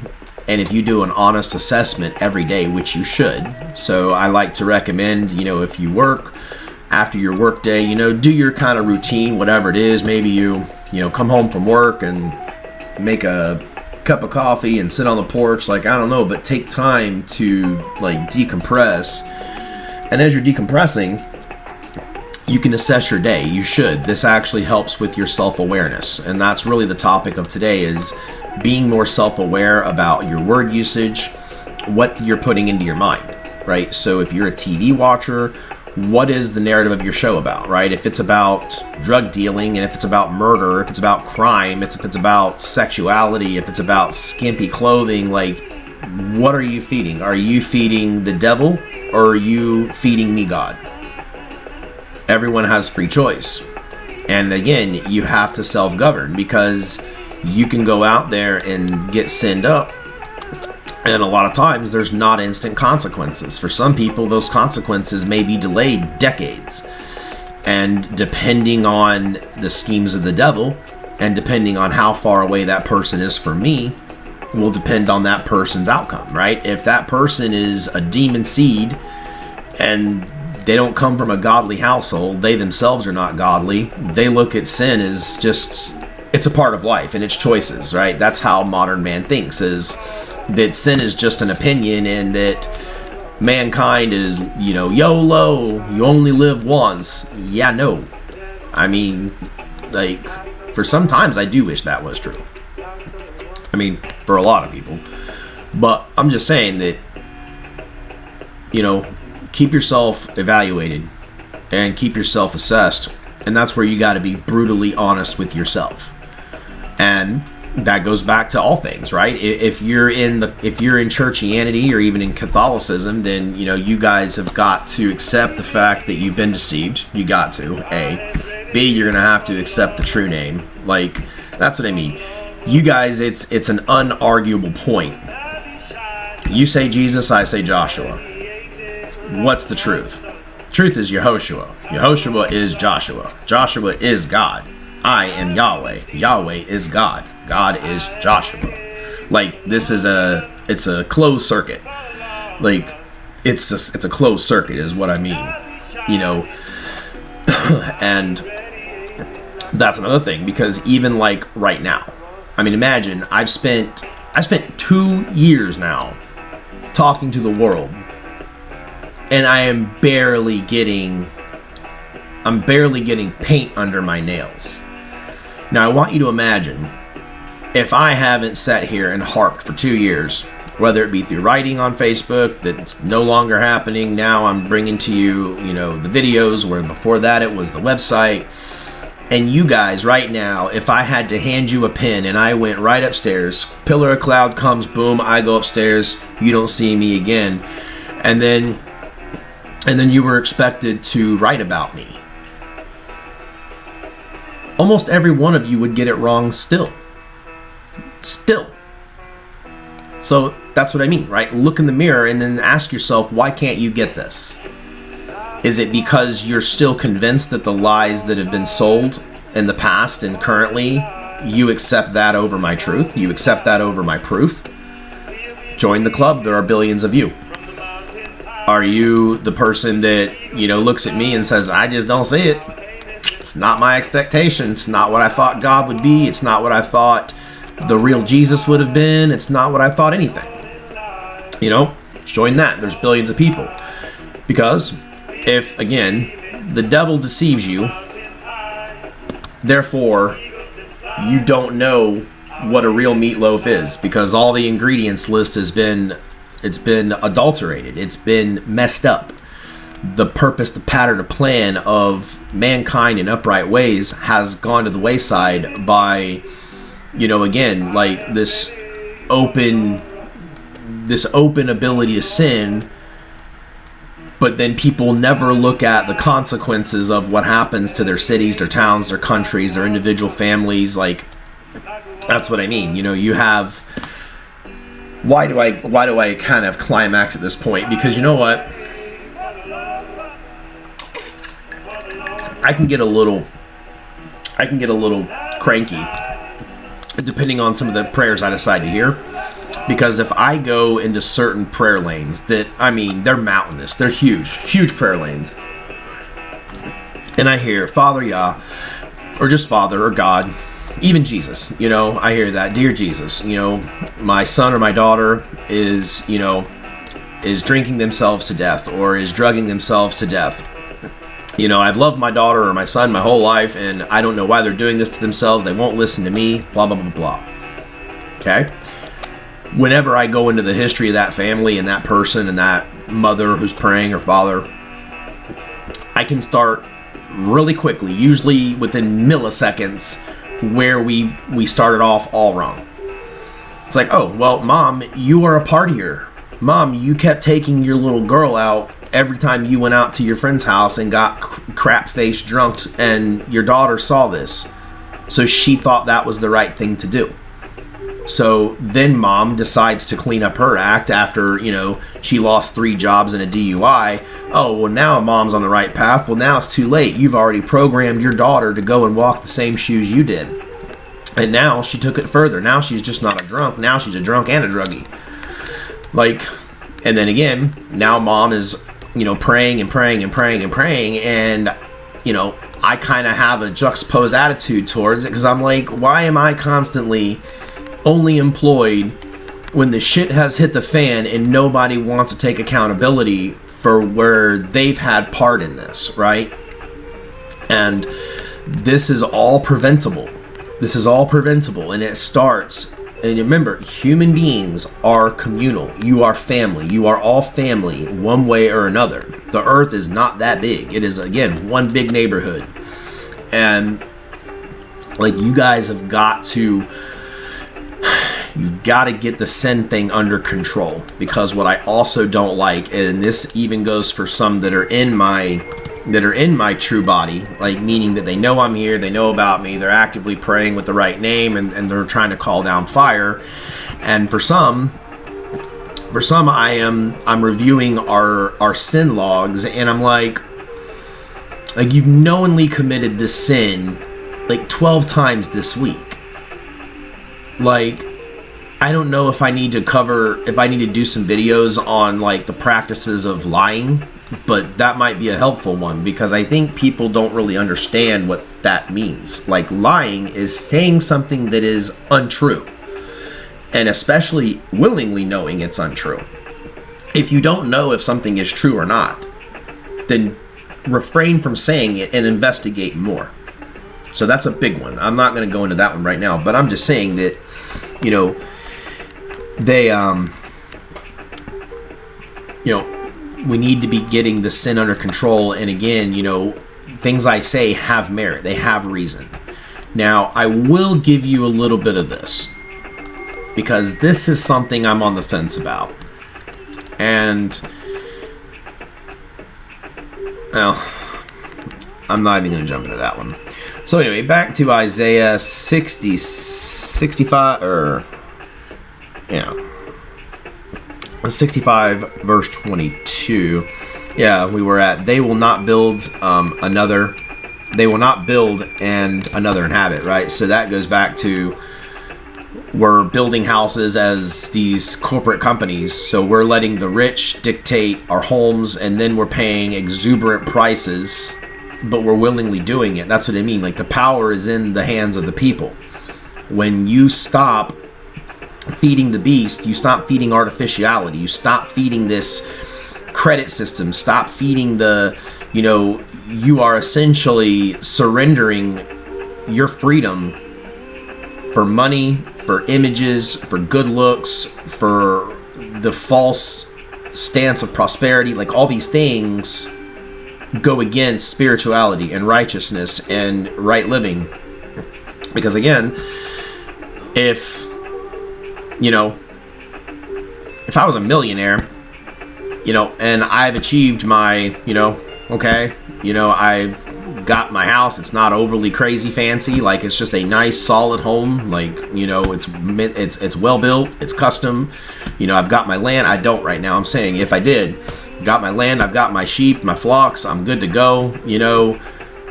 A: And if you do an honest assessment every day, which you should, so I like to recommend, if you work, after your work day, do your kind of routine, whatever it is. Maybe you come home from work and make a cup of coffee and sit on the porch, I don't know, but take time to decompress. And as you're decompressing, you can assess your day. You should. This actually helps with your self-awareness. And that's really the topic of today, is being more self-aware about your word usage, what you're putting into your mind, right? So if you're a TV watcher, what is the narrative of your show about, right? If it's about drug dealing, and if it's about murder, if it's about crime, if it's about sexuality, if it's about skimpy clothing, what are you feeding? Are you feeding the devil, or are you feeding me, God? Everyone has free choice. And again, you have to self-govern, because you can go out there and get sinned up, and a lot of times there's not instant consequences. For some people, those consequences may be delayed decades. And depending on the schemes of the devil, and depending on how far away that person is from me, will depend on that person's outcome, right? If that person is a demon seed and they don't come from a godly household, they themselves are not godly, they look at sin as just, it's a part of life and it's choices, right? That's how modern man thinks, is that sin is just an opinion, and that mankind is, YOLO, you only live once. Yeah, no. I mean, for sometimes I do wish that was true. I mean, for a lot of people. But I'm just saying that, keep yourself evaluated and keep yourself assessed. And that's where you got to be brutally honest with yourself. And that goes back to all things, right? If you're in churchianity, or even in Catholicism, then you guys have got to accept the fact that you've been deceived. You got to. A. B. You're gonna have to accept the true name. That's what I mean. You guys, it's an unarguable point. You say Jesus, I say Joshua. What's the truth? Truth is Yehoshua. Yehoshua is Joshua. Joshua is God. I am Yahweh. Yahweh is God. God is Joshua. This is it's a closed circuit. It's a closed circuit is what I mean. And that's another thing, because even right now, I mean, imagine I spent 2 years now talking to the world, and I am barely getting paint under my nails. Now, I want you to imagine, if I haven't sat here and harped for 2 years, whether it be through writing on Facebook, that's no longer happening. Now I'm bringing to you, the videos, where before that it was the website. And you guys right now, if I had to hand you a pen and I went right upstairs, pillar of cloud comes, boom, I go upstairs, you don't see me again. And then you were expected to write about me. Almost every one of you would get it wrong still. So that's what I mean, right? Look in the mirror and then ask yourself, why can't you get this? Is it because you're still convinced that the lies that have been sold in the past and currently, you accept that over my truth? You accept that over my proof? Join the club. There are billions of you. Are you the person that, looks at me and says, I just don't see it? It's not my expectation. It's not what I thought God would be. It's not what I thought the real Jesus would have been. It's not what I thought anything. Join that. There's billions of people. Because if, again, the devil deceives you, therefore, you don't know what a real meatloaf is, because all the ingredients list has been adulterated. It's been messed up. The purpose, the pattern, the plan of mankind in upright ways has gone to the wayside by, again, this open ability to sin. But then people never look at the consequences of what happens to their cities, their towns, their countries, their individual families. That's what I mean. You have. Why do I kind of climax at this point? Because you know what? I can get a little cranky, depending on some of the prayers I decide to hear. Because if I go into certain prayer lanes that, I mean, they're mountainous, they're huge prayer lanes, and I hear Father Yah, or just Father or God, even Jesus, you know, I hear that, dear Jesus, you know, my son or my daughter is, you know, is drinking themselves to death or is drugging themselves to death. You know, I've loved my daughter or my son my whole life, and I don't know why they're doing this to themselves. They won't listen to me, blah, blah, blah, blah. Okay? Whenever I go into the history of that family and that person and that mother who's praying or father, I can start really quickly, usually within milliseconds, where we started off all wrong. It's like, oh, well, Mom, you are a partier. Mom, you kept taking your little girl out every time you went out to your friend's house and got crap-faced drunk, and your daughter saw this. So she thought that was the right thing to do. So then Mom decides to clean up her act after, you know, she lost 3 jobs and a DUI. Oh, well, now Mom's on the right path. Well, now it's too late. You've already programmed your daughter to go and walk the same shoes you did. And now she took it further. Now she's just not a drunk. Now she's a drunk and a druggie. Like, and then again, now Mom is, you know, praying and praying and praying and praying. And, you know, I kind of have a juxtaposed attitude towards it because I'm like, why am I constantly only employed when the shit has hit the fan and nobody wants to take accountability for where they've had part in this, right? And this is all preventable. This is all preventable, and it starts, and remember, human beings are communal. You are family. You are all family one way or another. The earth is not that big. It is, again, one big neighborhood. And like, you guys have got to, you've got to get the sin thing under control, because what I also don't like, and this even goes for some that are in my true body, like meaning that they know I'm here, they know about me, they're actively praying with the right name, and they're trying to call down fire. And for some I'm reviewing our sin logs, and I'm like you've knowingly committed this sin like 12 times this week. Like, I don't know if I need to do some videos on like the practices of lying, but that might be a helpful one, because I think people don't really understand what that means. Like, lying is saying something that is untrue, and especially willingly knowing it's untrue. If you don't know if something is true or not, then refrain from saying it and investigate more. So that's a big one. I'm not going to go into that one right now, but I'm just saying that, you know, they, we need to be getting the sin under control. And again, you know, things I say have merit. They have reason. Now, I will give you a little bit of this, because this is something I'm on the fence about. And, well, I'm not even going to jump into that one. So anyway, back to Isaiah 65, 65 verse 22. Yeah, we were at, they will not build and another inhabit, right? So that goes back to, we're building houses as these corporate companies, so we're letting the rich dictate our homes, and then we're paying exuberant prices, but we're willingly doing it. That's what I mean. Like, the power is in the hands of the people. When you stop feeding the beast, you stop feeding artificiality, you stop feeding this credit system, stop feeding the, you know, you are essentially surrendering your freedom for money, for images, for good looks, for the false stance of prosperity. Like, all these things go against spirituality and righteousness and right living. Because again, if I was a millionaire, you know, and I've achieved my, I've got my house, it's not overly crazy fancy, like, it's just a nice solid home, like, you know, it's well built, it's custom, you know, I've got my land. I don't right now. I'm saying if I did, got my land, I've got my sheep, my flocks, I'm good to go, you know.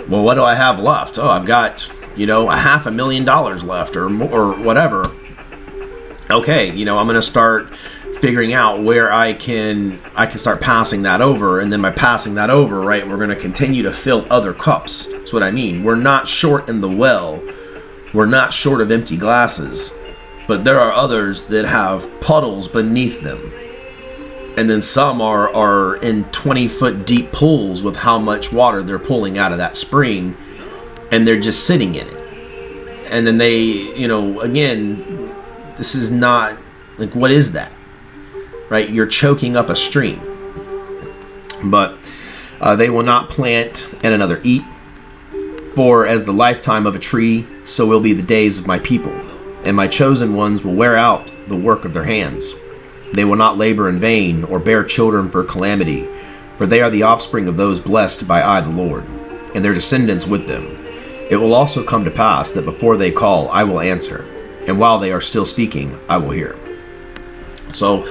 A: Well, what do I have left? Oh, I've got, you know, $500,000 left or more, or whatever. okay, I'm going to start figuring out where I can start passing that over, and then by passing that over, right, we're going to continue to fill other cups. That's what I mean. We're not short in the well. We're not short of empty glasses, but there are others that have puddles beneath them. And then some are in 20-foot deep pools with how much water they're pulling out of that spring, and they're just sitting in it. And then they, again, this is not, like, what is that? Right? You're choking up a stream. But they will not plant and another eat. For as the lifetime of a tree, so will be the days of my people. And my chosen ones will wear out the work of their hands. They will not labor in vain or bear children for calamity. For they are the offspring of those blessed by I the Lord, and their descendants with them. It will also come to pass that before they call, I will answer. And while they are still speaking, I will hear. So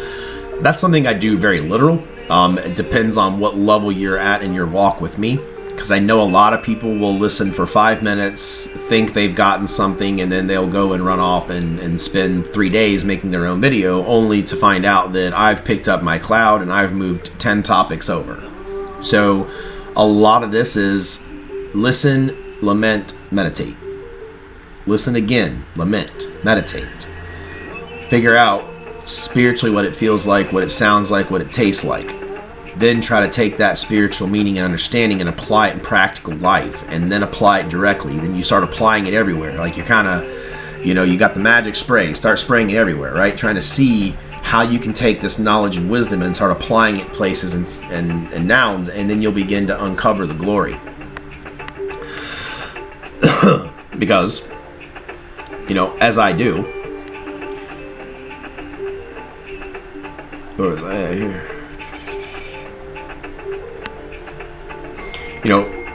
A: that's something I do very literal. It depends on what level you're at in your walk with me. Because I know a lot of people will listen for 5 minutes, think they've gotten something, and then they'll go and run off and spend 3 days making their own video, only to find out that I've picked up my cloud and I've moved 10 topics over. So a lot of this is listen, lament, meditate. Listen again, lament, meditate. Figure out spiritually what it feels like, what it sounds like, what it tastes like. Then try to take that spiritual meaning and understanding and apply it in practical life, and then apply it directly. Then you start applying it everywhere. Like you're kind of, you got the magic spray. Start spraying it everywhere, right? Trying to see how you can take this knowledge and wisdom and start applying it places and nouns, and then you'll begin to uncover the glory. Because, as I do, where was I here?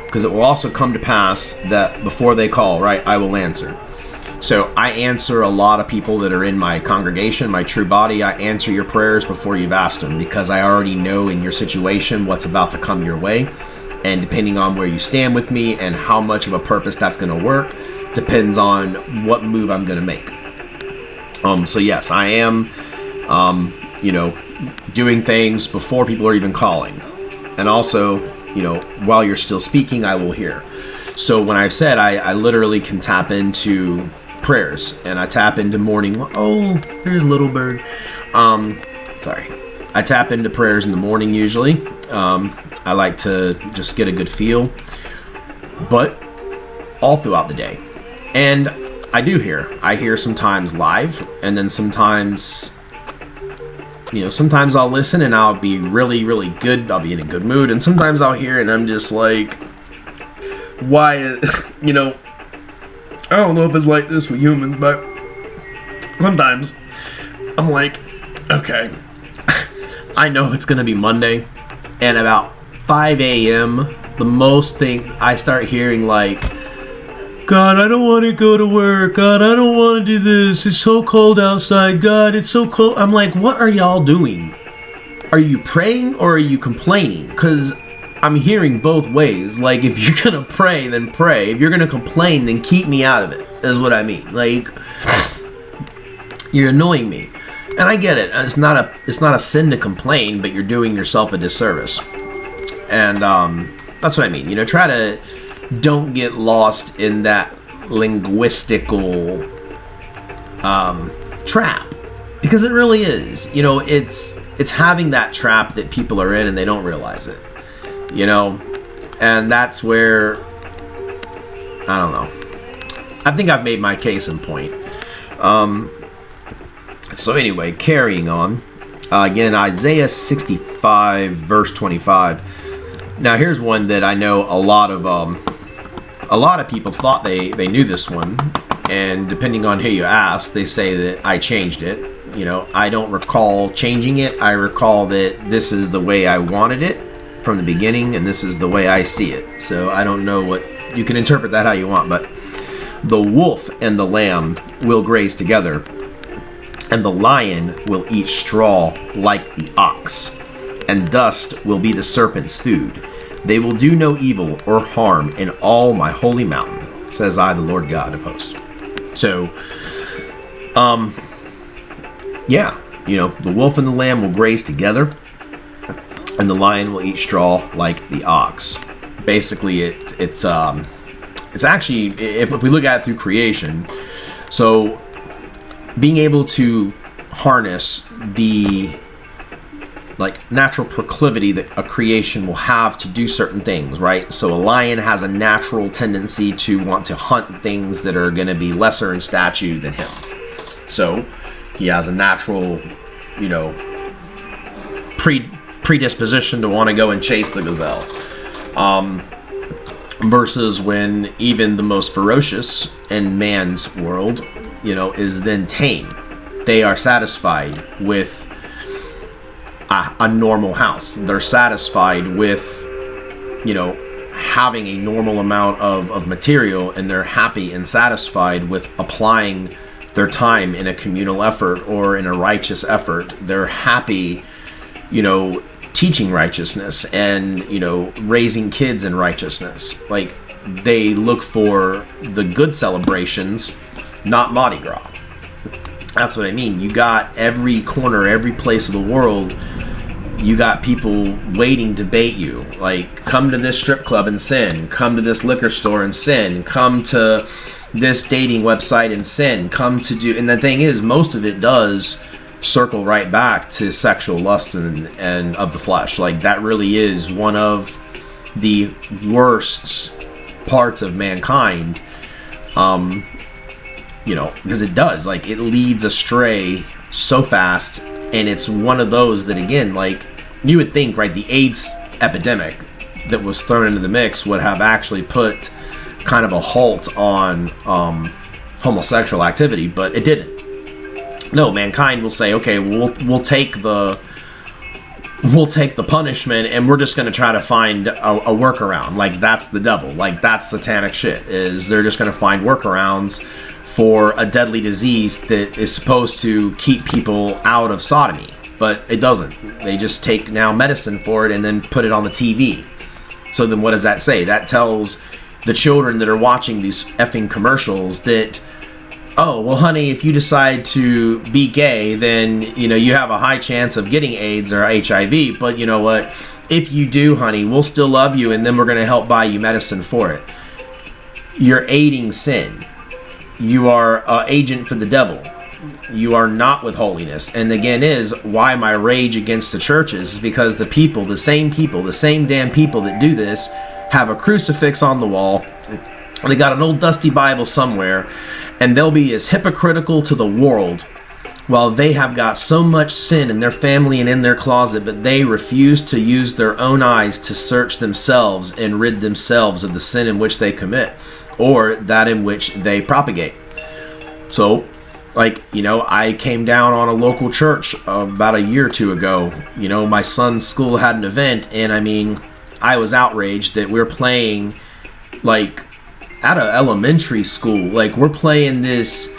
A: Because it will also come to pass that before they call, right, I will answer. So I answer a lot of people that are in my congregation, my true body. I answer your prayers before you've asked them, because I already know in your situation what's about to come your way. And depending on where you stand with me and how much of a purpose that's going to work, depends on what move I'm going to make. So yes, I am, doing things before people are even calling. And also, while you're still speaking, I will hear. So when I've said I literally can tap into prayers, and I tap into morning. Oh, there's Little Bird. Sorry. I tap into prayers in the morning usually. I like to just get a good feel, but all throughout the day. And I do hear. I hear sometimes live, and then sometimes sometimes I'll listen and I'll be really, really good. I'll be in a good mood. And sometimes I'll hear and I'm just like, why, I don't know if it's like this with humans, but sometimes I'm like, okay, I know it's going to be Monday. And about 5 a.m., the most thing I start hearing, like, God, I don't want to go to work. God, I don't want to do this. It's so cold outside. God, it's so cold. I'm like, what are y'all doing? Are you praying or are you complaining? Because I'm hearing both ways. Like, if you're going to pray, then pray. If you're going to complain, then keep me out of it, is what I mean. Like, you're annoying me. And I get it. It's not a sin to complain, but you're doing yourself a disservice. And that's what I mean. Try to don't get lost in that linguistical trap, because it really is. It's having that trap that people are in and they don't realize it. And that's where, I don't know. I think I've made my case in point. So anyway, carrying on. Again, Isaiah 65, verse 25. Now here's one that I know a lot of people thought they knew this one, and depending on who you ask, they say that I changed it. I don't recall changing it. I recall that this is the way I wanted it from the beginning, and this is the way I see it. So I don't know what, you can interpret that how you want, but the wolf and the lamb will graze together, and the lion will eat straw like the ox, and dust will be the serpent's food. They will do no evil or harm in all my holy mountain, says I, the Lord God of hosts. So, yeah, the wolf and the lamb will graze together, and the lion will eat straw like the ox. Basically, it's actually, if we look at it through creation, so being able to harness the natural proclivity that a creation will have to do certain things, right? So a lion has a natural tendency to want to hunt things that are going to be lesser in stature than him. So he has a natural, predisposition to want to go and chase the gazelle. Versus when even the most ferocious in man's world, is then tame. They are satisfied with a normal house. They're satisfied with, having a normal amount of material, and they're happy and satisfied with applying their time in a communal effort or in a righteous effort. They're happy, teaching righteousness and, raising kids in righteousness. Like, they look for the good celebrations, not Mardi Gras. That's what I mean. You got every corner, every place of the world, you got people waiting to bait you. Like, come to this strip club and sin. Come to this liquor store and sin. Come to this dating website and sin. And the thing is, most of it does circle right back to sexual lust and of the flesh. Like, that really is one of the worst parts of mankind. Because it does, it leads astray so fast, and it's one of those that, again, you would think, right, the AIDS epidemic that was thrown into the mix would have actually put kind of a halt on homosexual activity, but it didn't. No, mankind will say, okay, we'll take the punishment, and we're just going to try to find a workaround. That's the devil. That's satanic shit. Is they're just going to find workarounds for a deadly disease that is supposed to keep people out of sodomy, but it doesn't. They just take now medicine for it and then put it on the TV. So then what does that say? That tells the children that are watching these effing commercials that, oh, well, honey, if you decide to be gay, then, you have a high chance of getting AIDS or HIV, but you know what? If you do, honey, we'll still love you, and then we're going to help buy you medicine for it. You're aiding sin. You are an agent for the devil. You are not with holiness. And again, is why my rage against the churches is because the same damn people that do this have a crucifix on the wall. They got an old dusty Bible somewhere, and they'll be as hypocritical to the world while they have got so much sin in their family and in their closet, but they refuse to use their own eyes to search themselves and rid themselves of the sin in which they commit or that in which they propagate. So, I came down on a local church about a year or two ago. My son's school had an event, and I was outraged that we're playing, at an elementary school, we're playing this,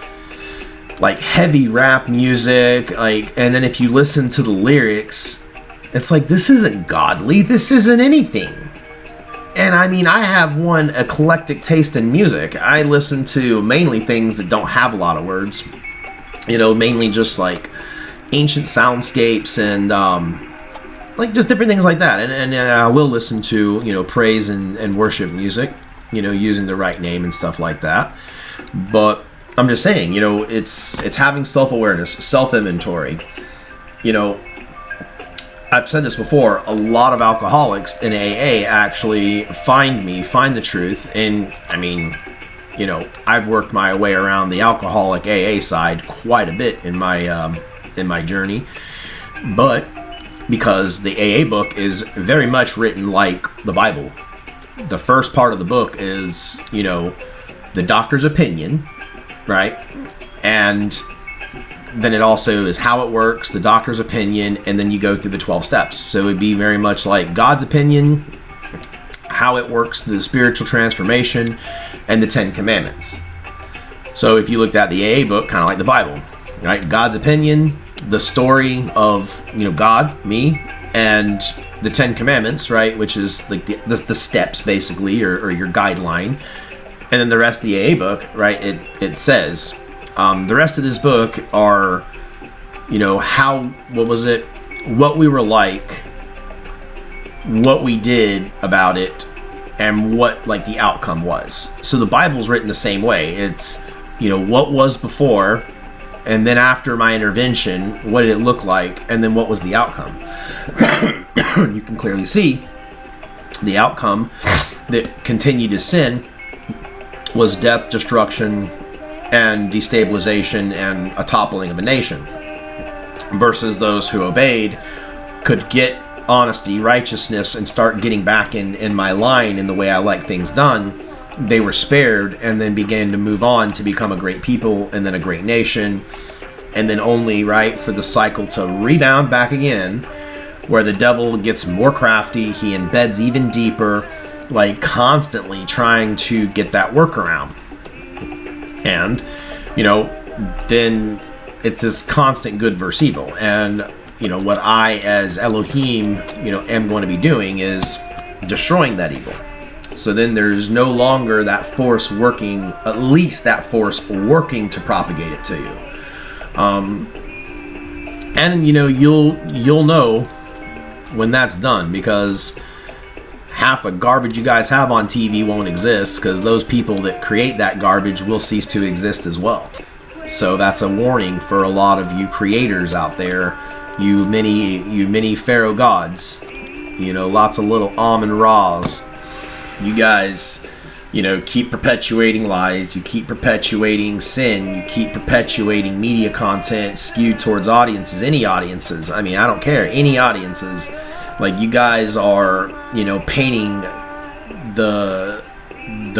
A: heavy rap music, and then if you listen to the lyrics, it's this isn't godly, this isn't anything. And I have one eclectic taste in music. I listen to mainly things that don't have a lot of words. Mainly just ancient soundscapes and just different things like that. And I will listen to, praise and worship music, using the right name and stuff like that. But I'm just saying, it's having self-awareness, self-inventory. I've said this before, a lot of alcoholics in AA actually find the truth. And I've worked my way around the alcoholic AA side quite a bit in my journey. But because the AA book is very much written like the Bible. The first part of the book is, the doctor's opinion, right? And then it also is how it works, the doctor's opinion, and then you go through the 12 steps. So it would be very much like God's opinion, how it works, the spiritual transformation, and the 10 Commandments. So if you looked at the AA book, kind of like the Bible, right? God's opinion, the story of, God, me, and the 10 Commandments, right? Which is the steps, basically, or your guideline. And then the rest of the AA book, right? It says... the rest of this book are what we were like, what we did about it, and what like the outcome was. So the Bible's written the same way. It's, what was before, and then after my intervention, what did it look like, and then what was the outcome. You can clearly see the outcome that continued to sin was death, destruction, and destabilization, and a toppling of a nation, versus those who obeyed could get honesty, righteousness, and start getting back in my line in the way I like things done. They were spared and then began to move on to become a great people and then a great nation, and then only for the cycle to rebound back again, where the devil gets more crafty. He embeds even deeper, like constantly trying to get that workaround. And then it's this constant good versus evil. And what I as Elohim am going to be doing is destroying that evil. So then there's no longer that force working, at least that force working to propagate it to you. And you'll know when that's done, because half the garbage you guys have on TV won't exist, because those people that create that garbage will cease to exist as well. So that's a warning for a lot of you creators out there, you many pharaoh gods, lots of little Amun-Ra's. You guys, keep perpetuating lies, you keep perpetuating sin, you keep perpetuating media content skewed towards audiences, any audiences. I mean, I don't care, any audiences. Like, you guys are, painting the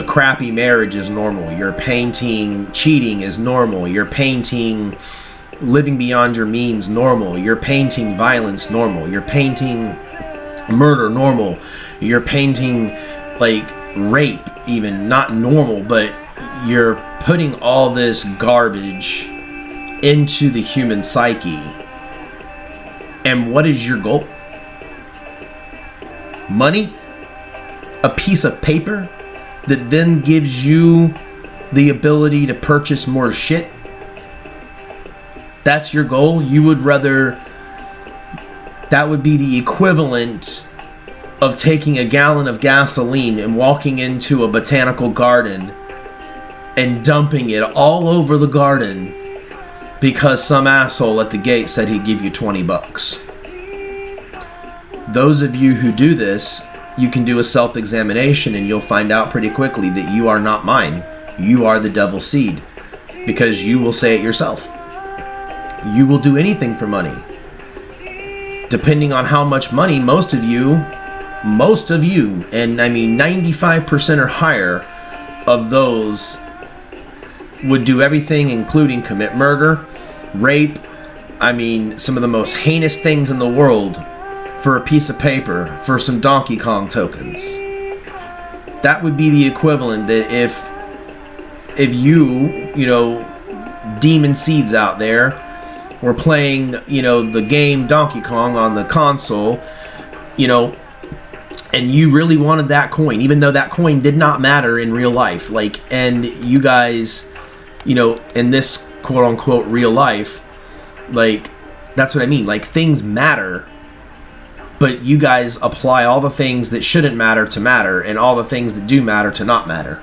A: crappy marriage is normal. You're painting cheating is normal. You're painting living beyond your means normal. You're painting violence normal. You're painting murder normal. You're painting like rape even not normal, but you're putting all this garbage into the human psyche. And what is your goal? Money? A piece of paper that then gives you the ability to purchase more shit? That's your goal? You would rather... That would be the equivalent of taking a gallon of gasoline and walking into a botanical garden and dumping it all over the garden because some asshole at the gate said he'd give you $20. Those of you who do this, you can do a self-examination and you'll find out pretty quickly that you are not mine. You are the devil's seed, because you will say it yourself. You will do anything for money. Depending on how much money, most of you, and I mean 95% or higher of those would do everything, including commit murder, rape, I mean some of the most heinous things in the world for a piece of paper, for some Donkey Kong tokens. That would be the equivalent that if you demon seeds out there were playing, the game Donkey Kong on the console, and you really wanted that coin, even though that coin did not matter in real life. Like, and you guys, in this quote unquote real life, like, that's what I mean. Like, things matter, but you guys apply all the things that shouldn't matter to matter, and all the things that do matter to not matter.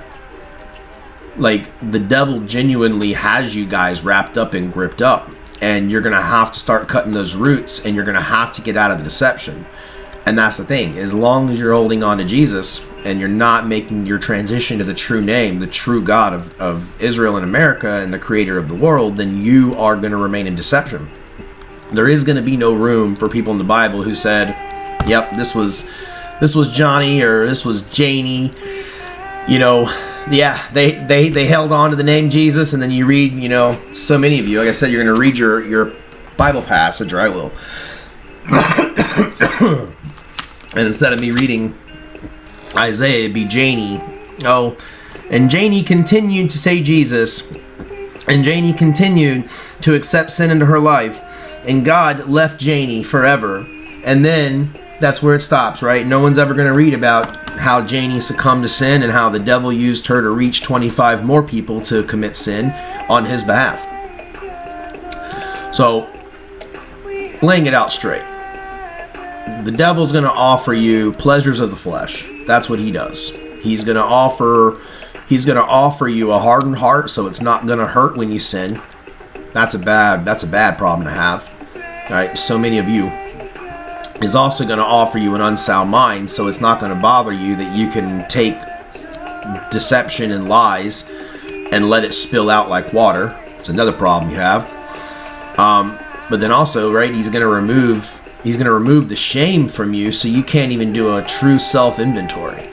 A: Like, the devil genuinely has you guys wrapped up and gripped up. And you're going to have to start cutting those roots, and you're going to have to get out of the deception. And that's the thing. As long as you're holding on to Jesus and you're not making your transition to the true name, the true God of Israel and America and the creator of the world, then you are going to remain in deception. There is going to be no room for people in the Bible who said, yep, this was Johnny or this was Janie. Yeah, they held on to the name Jesus, and then you read, so many of you, like I said, you're going to read your Bible passage, or I will. And instead of me reading Isaiah, it'd be Janie. Oh, and Janie continued to say Jesus, and Janie continued to accept sin into her life, and God left Janie forever. And then that's where it stops, right? No one's ever going to read about how Janie succumbed to sin and how the devil used her to reach 25 more people to commit sin on his behalf. So laying it out straight. The devil's going to offer you pleasures of the flesh. That's what he does. He's going to offer you a hardened heart, so it's not going to hurt when you sin. That's a bad problem to have. All right, so many of you. Is also going to offer you an unsound mind, so it's not going to bother you that you can take deception and lies and let it spill out like water. It's another problem you have. But then also, right, he's going to remove the shame from you, so you can't even do a true self-inventory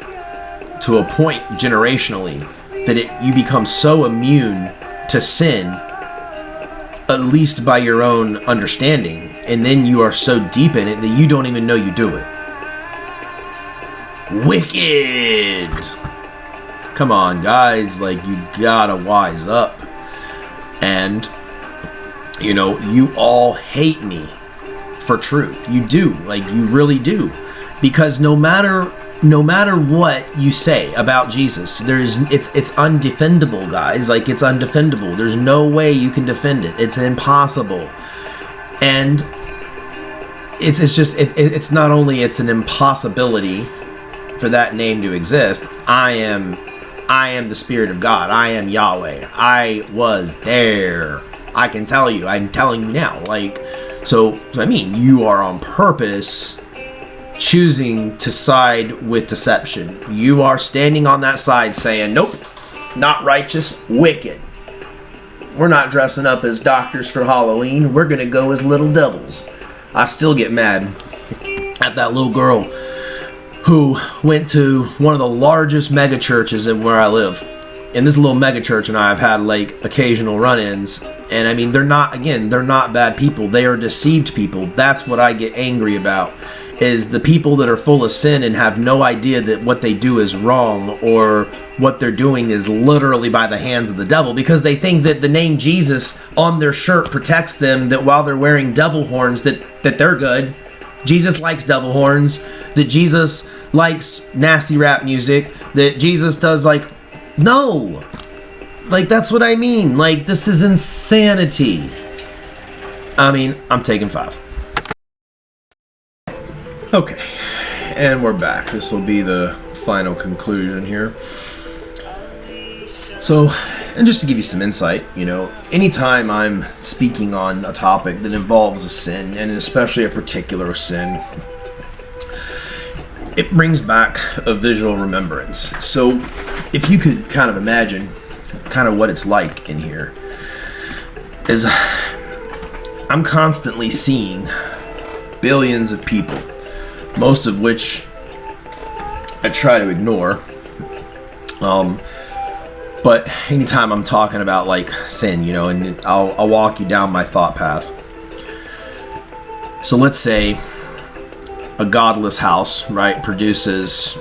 A: to a point generationally that you become so immune to sin, at least by your own understanding, and then you are so deep in it that you don't even know you do it. Wicked! Come on, guys, like, you gotta wise up. And, you know, you all hate me for truth. You do, like, you really do. Because no matter what you say about Jesus, it's undefendable, guys. Like, it's undefendable. There's no way you can defend it. It's impossible. And it's not only it's an impossibility for that name to exist. I am the Spirit of God. I am Yahweh. I was there. I can tell you. I'm telling you now. Like, so I mean, you are on purpose choosing to side with deception. You are standing on that side saying, nope, not righteous, wicked. We're not dressing up as doctors for Halloween. We're going to go as little devils. I still get mad at that little girl who went to one of the largest mega churches in where I live. And this little mega church and I have had like occasional run-ins. And I mean, they're not bad people. They are deceived people. That's what I get angry about. Is the people that are full of sin and have no idea that what they do is wrong, or what they're doing is literally by the hands of the devil, because they think that the name Jesus on their shirt protects them, that while they're wearing devil horns that they're good. Jesus likes devil horns, that Jesus likes nasty rap music, that Jesus does, like, no. Like, that's what I mean. Like, this is insanity. I mean, I'm taking 5. Okay, and we're back. This will be the final conclusion here. So, and just to give you some insight, you know, anytime I'm speaking on a topic that involves a sin, and especially a particular sin, it brings back a visual remembrance. So, if you could kind of imagine kind of what it's like in here, is I'm constantly seeing billions of people, most of which I try to ignore. But anytime I'm talking about like sin, you know, and I'll walk you down my thought path. So let's say a godless house, right, produces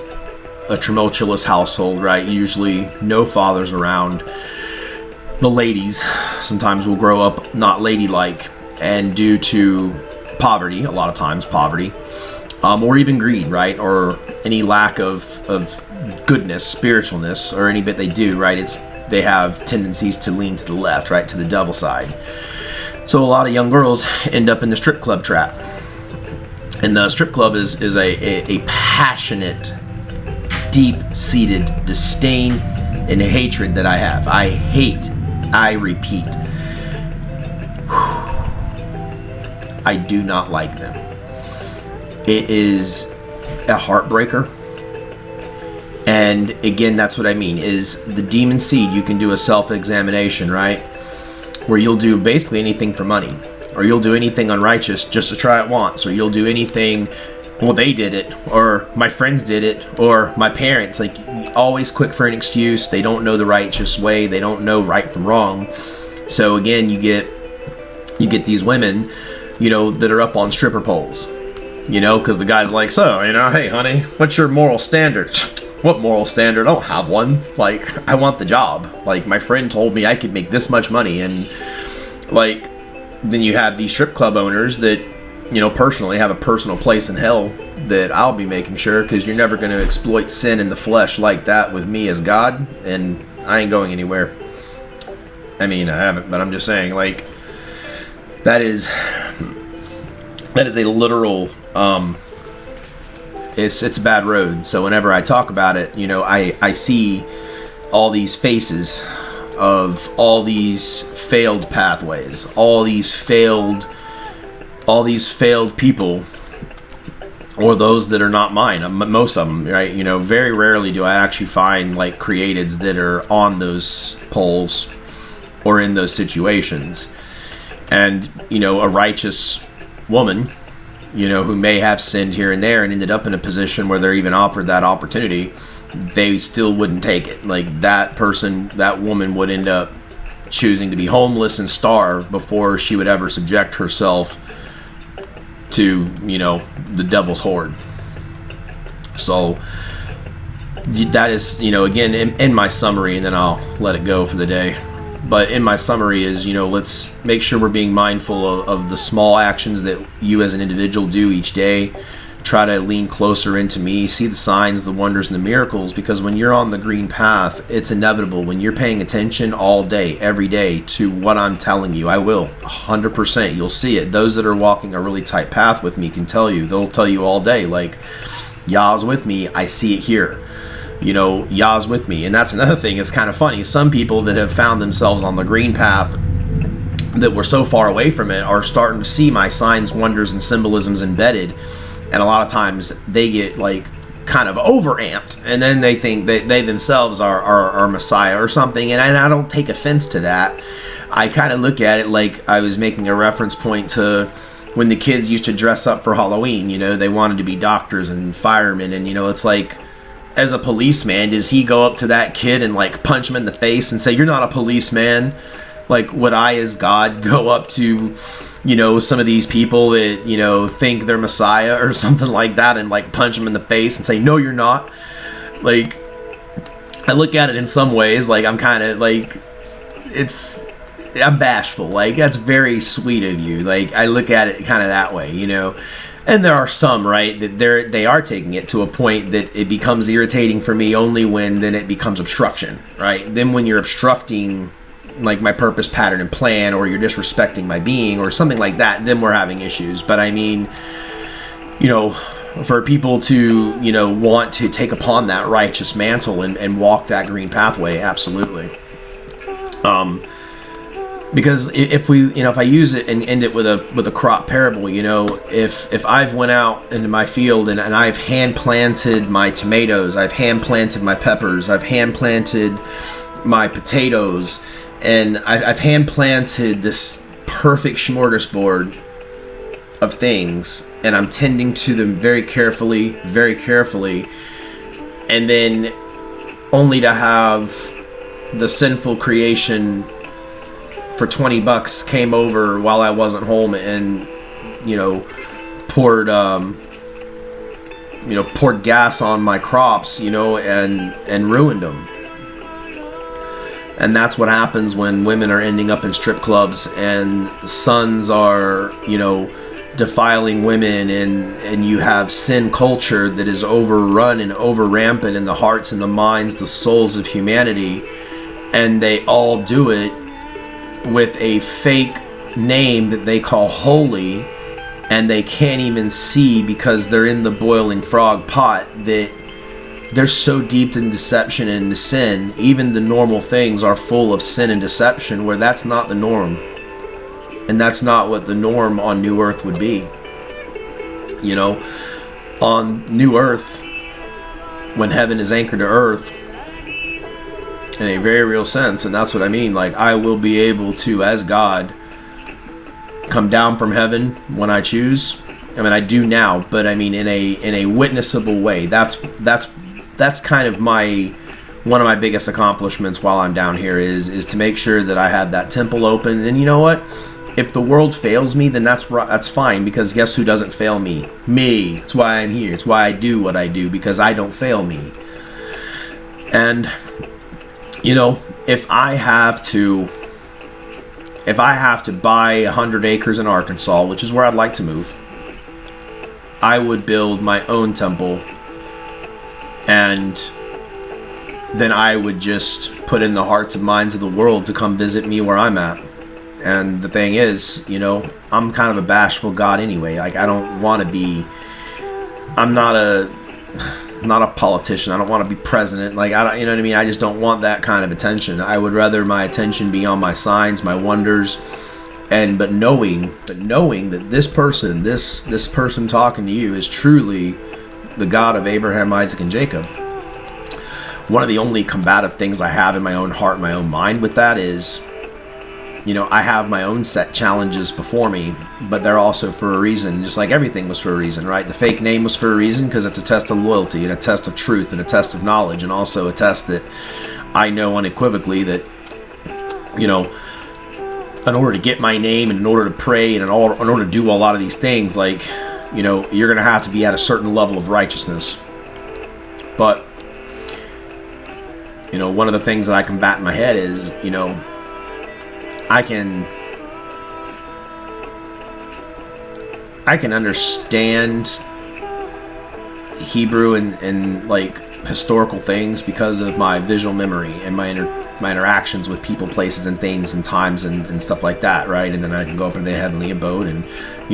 A: a tumultuous household, right? Usually no fathers around. The ladies sometimes will grow up not ladylike, and due to poverty, a lot of times poverty, or even greed, right? Or any lack of goodness, spiritualness, or any bit they do, right? They have tendencies to lean to the left, right? To the devil side. So a lot of young girls end up in the strip club trap. And the strip club is a passionate, deep-seated disdain and hatred that I have. I repeat, I do not like them. It is a heartbreaker. And again, that's what I mean, is the demon seed. You can do a self-examination, right? Where you'll do basically anything for money. Or you'll do anything unrighteous just to try it once. Or you'll do anything, well, they did it. Or my friends did it. Or my parents. Like, always quick for an excuse. They don't know the righteous way. They don't know right from wrong. So again, you get these women, you know, that are up on stripper poles. You know, because the guy's like, so, you know, hey, honey, what's your moral standard? What moral standard? I don't have one. Like, I want the job. Like, my friend told me I could make this much money. And, like, then you have these strip club owners that, you know, personally have a personal place in hell that I'll be making sure, because you're never going to exploit sin in the flesh like that with me as God. And I ain't going anywhere. I mean, I haven't, but I'm just saying, like, that is That is a literal, it's a bad road. So whenever I talk about it, you know, I see all these faces of all these failed pathways, all these failed people, or those that are not mine. Most of them, right? You know, very rarely do I actually find like createds that are on those poles or in those situations. And, you know, a righteous woman, you know, who may have sinned here and there and ended up in a position where they're even offered that opportunity, they still wouldn't take it. Like, that person, that woman would end up choosing to be homeless and starve before she would ever subject herself to, you know, the devil's horde. So that is, you know, again, in my summary, and then I'll let it go for the day. But in my summary is, you know, let's make sure we're being mindful of the small actions that you as an individual do each day. Try to lean closer into me, see the signs, the wonders, and the miracles, because when you're on the green path, it's inevitable. When you're paying attention all day, every day, to what I'm telling you, I will, 100%, you'll see it. Those that are walking a really tight path with me can tell you. They'll tell you all day, like, Yah's with me, I see it here. You know, Yah's with me. And that's another thing, it's kind of funny. Some people that have found themselves on the green path that were so far away from it are starting to see my signs, wonders, and symbolisms embedded. And a lot of times they get like kind of overamped, and then they think that they themselves are Messiah or something. And I don't take offense to that. I kind of look at it like I was making a reference point to when the kids used to dress up for Halloween. You know, they wanted to be doctors and firemen, and, you know, it's like, as a policeman, does he go up to that kid and like punch him in the face and say, "You're not a policeman"? Like, would I as God go up to, you know, some of these people that, you know, think they're Messiah or something like that and like punch them in the face and say, "No, you're not"? Like, I look at it in some ways like I'm kind of like, I'm bashful. Like, that's very sweet of you. Like, I look at it kind of that way, you know. And there are some, right, that they are taking it to a point that it becomes irritating for me only when then it becomes obstruction, right? Then when you're obstructing like my purpose, pattern, and plan, or you're disrespecting my being or something like that, then we're having issues. But I mean, you know, for people to, you know, want to take upon that righteous mantle and walk that green pathway, absolutely. Because if we, you know, if I use it and end it with a crop parable, you know, if I've went out into my field and I've hand planted my tomatoes, I've hand planted my peppers, I've hand planted my potatoes, and I've hand planted this perfect smorgasbord of things, and I'm tending to them very carefully, and then only to have the sinful creation for $20 came over while I wasn't home and, you know, poured gas on my crops, you know, and ruined them. And that's what happens when women are ending up in strip clubs and sons are, you know, defiling women, and you have sin culture that is overrun and over rampant in the hearts and the minds, the souls of humanity, and they all do it with a fake name that they call holy, and they can't even see because they're in the boiling frog pot that they're so deep in deception and sin. Even the normal things are full of sin and deception, where that's not the norm. And that's not what the norm on New Earth would be. You know, on New Earth, when heaven is anchored to earth, in a very real sense, and that's what I mean, like, I will be able to, as God, come down from heaven when I choose. I mean, I do now, but I mean in a witnessable way. That's kind of one of my biggest accomplishments while I'm down here is to make sure that I have that temple open. And you know what? If the world fails me, then that's fine, because guess who doesn't fail me? Me. It's why I'm here. It's why I do what I do, because I don't fail me. And you know, if I have to buy 100 acres in Arkansas, which is where I'd like to move, I would build my own temple, and then I would just put in the hearts and minds of the world to come visit me where I'm at. And the thing is, I'm kind of a bashful God anyway. Like, I don't want to be, I'm not a politician. I don't want to be president. Like, I don't, you know what I mean? I just don't want that kind of attention. I would rather my attention be on my signs, my wonders, but knowing that this person talking to you is truly the God of Abraham, Isaac, and Jacob. One of the only combative things I have in my own heart, my own mind with that is, I have my own set challenges before me, but they're also for a reason, just like everything was for a reason, right? The fake name was for a reason because it's a test of loyalty and a test of truth and a test of knowledge, and also a test that I know unequivocally that, in order to get my name and in order to pray and in order to do a lot of these things, like, you're going to have to be at a certain level of righteousness. But, one of the things that I combat in my head is, I can understand Hebrew and like historical things because of my visual memory and my interactions with people, places, and things and times and stuff like that, right? And then I can go up into the heavenly abode and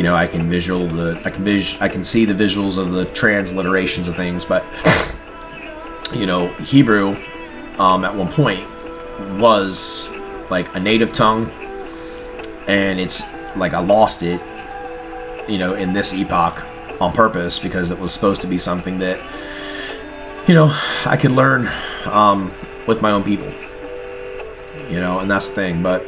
A: I can see the visuals of the transliterations of things. But Hebrew at one point was like a native tongue, and it's like I lost it in this epoch on purpose because it was supposed to be something that I could learn with my own people, and that's the thing. But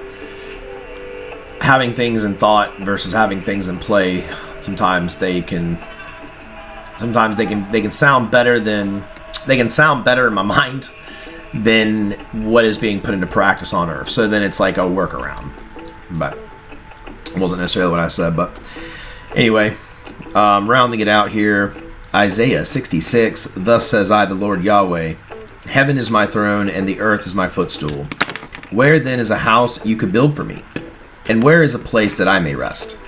A: having things in thought versus having things in play, sometimes they can sound better in my mind than what is being put into practice on earth. So then it's like a workaround. But it wasn't necessarily what I said. But anyway, rounding it out here, Isaiah 66, thus says I, the Lord Yahweh, heaven is my throne and the earth is my footstool. Where then is a house you could build for me? And where is a place that I may rest?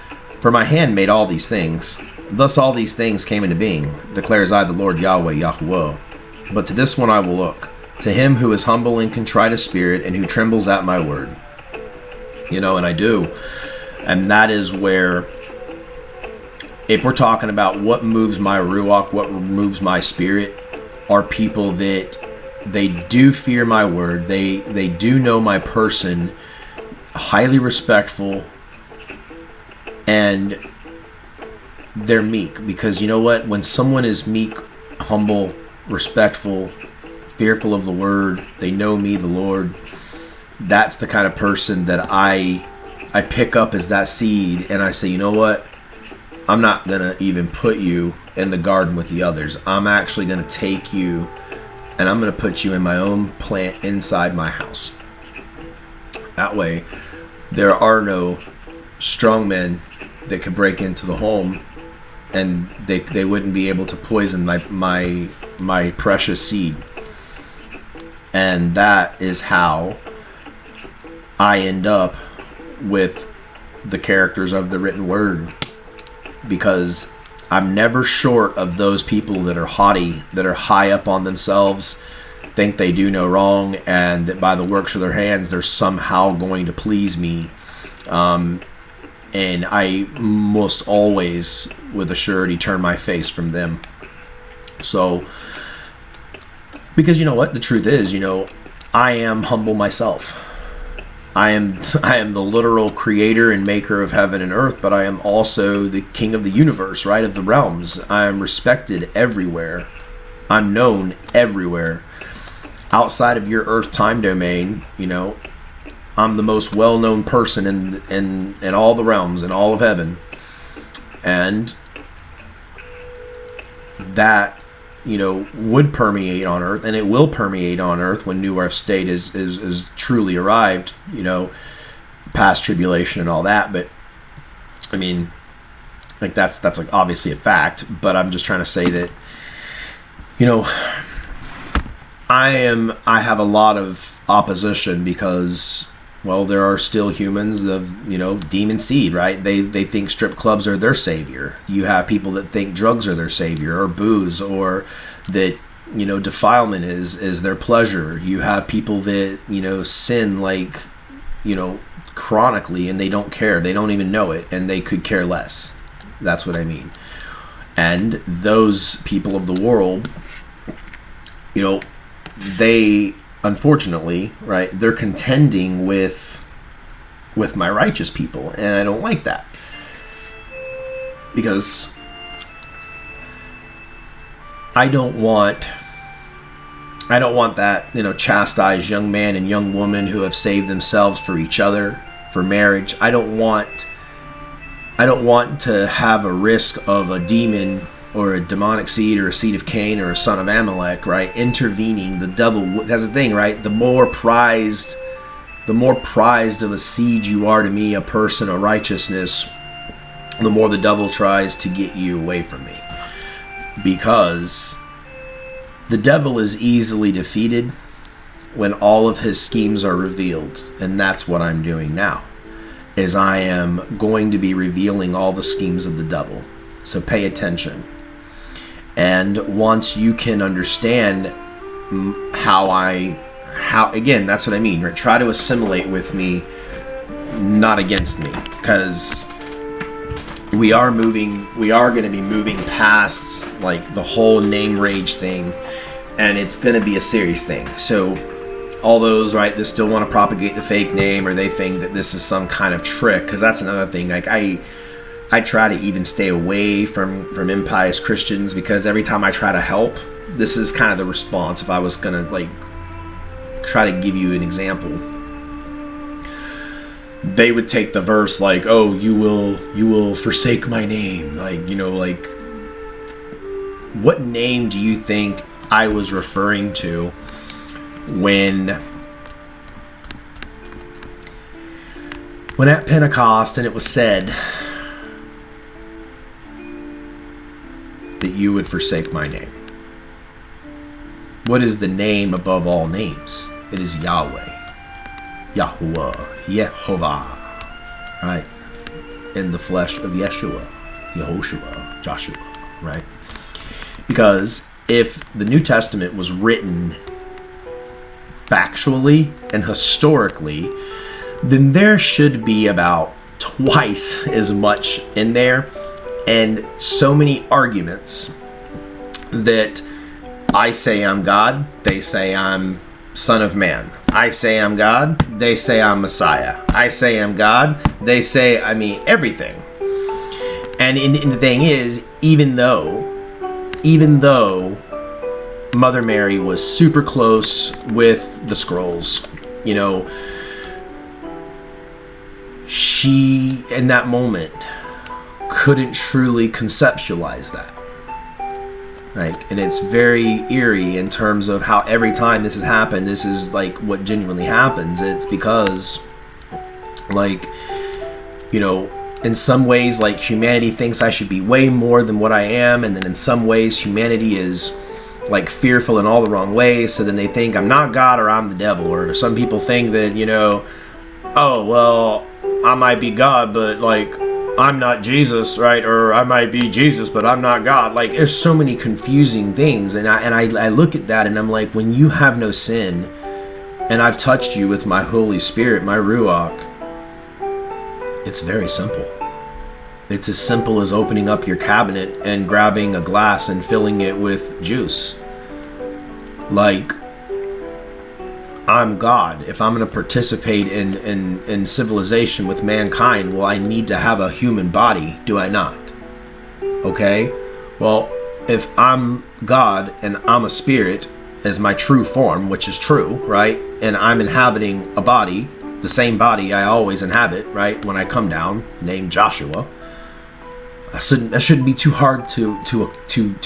A: For my hand made all these things. Thus all these things came into being, declares I, the Lord Yahweh, Yahuwah. But to this one I will look, to him who is humble and contrite of spirit and who trembles at my word. And I do. And that is where, if we're talking about what moves my ruach, what moves my spirit, are people that they do fear my word. They do know my person, highly respectful, and they're meek. Because you know what? When someone is meek, humble, respectful, fearful of the word, they know me, the Lord, that's the kind of person that I pick up as that seed, and I say, you know what? I'm not going to even put you in the garden with the others. I'm actually going to take you and I'm going to put you in my own plant inside my house. That way, there are no strong men that could break into the home, and they wouldn't be able to poison my precious seed. And that is how I end up with the characters of the written word, because I'm never short of those people that are haughty, that are high up on themselves, think they do no wrong, and that by the works of their hands they're somehow going to please me. And I most always, with a surety, turn my face from them. So, because you know what? The truth is, I am humble myself. I am the literal creator and maker of heaven and earth, but I am also the king of the universe, right? Of the realms. I am respected everywhere. I'm known everywhere. Outside of your earth time domain, I'm the most well-known person in all the realms, in all of heaven. And that, would permeate on earth, and it will permeate on earth when New Earth State is truly arrived, past tribulation and all that. But I mean, like that's like obviously a fact, but I'm just trying to say that, I have a lot of opposition because, well, there are still humans of, demon seed, right? They think strip clubs are their savior. You have people that think drugs are their savior, or booze, or that, defilement is their pleasure. You have people that, sin like chronically, and they don't care. They don't even know it, and they could care less. That's what I mean. And those people of the world, they, unfortunately, right, they're contending with my righteous people, and I don't like that. Because I don't want that, chastised young man and young woman who have saved themselves for each other, for marriage. I don't want to have a risk of a demon or a demonic seed or a seed of Cain or a son of Amalek, right, intervening. The devil, that's the thing, right? The more prized of a seed you are to me, a person of righteousness, the more the devil tries to get you away from me. Because the devil is easily defeated when all of his schemes are revealed. And that's what I'm doing now, is I am going to be revealing all the schemes of the devil. So pay attention. And once you can understand how again, that's what I mean, right? Try to assimilate with me, not against me, because we are going to be moving past like the whole name rage thing, and it's going to be a serious thing. So all those, right, that still want to propagate the fake name, or they think that this is some kind of trick, because that's another thing. Like I try to even stay away from impious Christians, because every time I try to help, this is kind of the response. If I was going to like try to give you an example, they would take the verse like, oh, you will forsake my name. Like, what name do you think I was referring to when at Pentecost and it was said that you would forsake my name? What is the name above all names? It is Yahweh. Yahuwah, Yehovah, right? In the flesh of Yeshua, Yehoshua, Joshua, right? Because if the New Testament was written factually and historically, then there should be about twice as much in there, and so many arguments that I say I'm God, they say I'm Son of Man. I say I'm God, they say I'm Messiah. I say I'm God, they say, everything. And the thing is, even though Mother Mary was super close with the scrolls, she, in that moment, couldn't truly conceptualize that. And it's very eerie in terms of how every time this has happened, this is like what genuinely happens. It's because, in some ways, like, humanity thinks I should be way more than what I am, and then in some ways humanity is like fearful in all the wrong ways, so then they think I'm not God or I'm the devil. Or some people think that, oh, well, I might be God, but like I'm not Jesus, right? Or I might be Jesus, but I'm not God. Like, there's so many confusing things, and I look at that and I'm like, when you have no sin, and I've touched you with my Holy Spirit, my Ruach, it's very simple. It's as simple as opening up your cabinet and grabbing a glass and filling it with juice. Like, I'm God. If I'm going to participate in civilization with mankind, well, I need to have a human body, do I not? Okay? Well, if I'm God and I'm a spirit as my true form, which is true, right? And I'm inhabiting a body, the same body I always inhabit, right? When I come down, named Joshua, that shouldn't be too hard to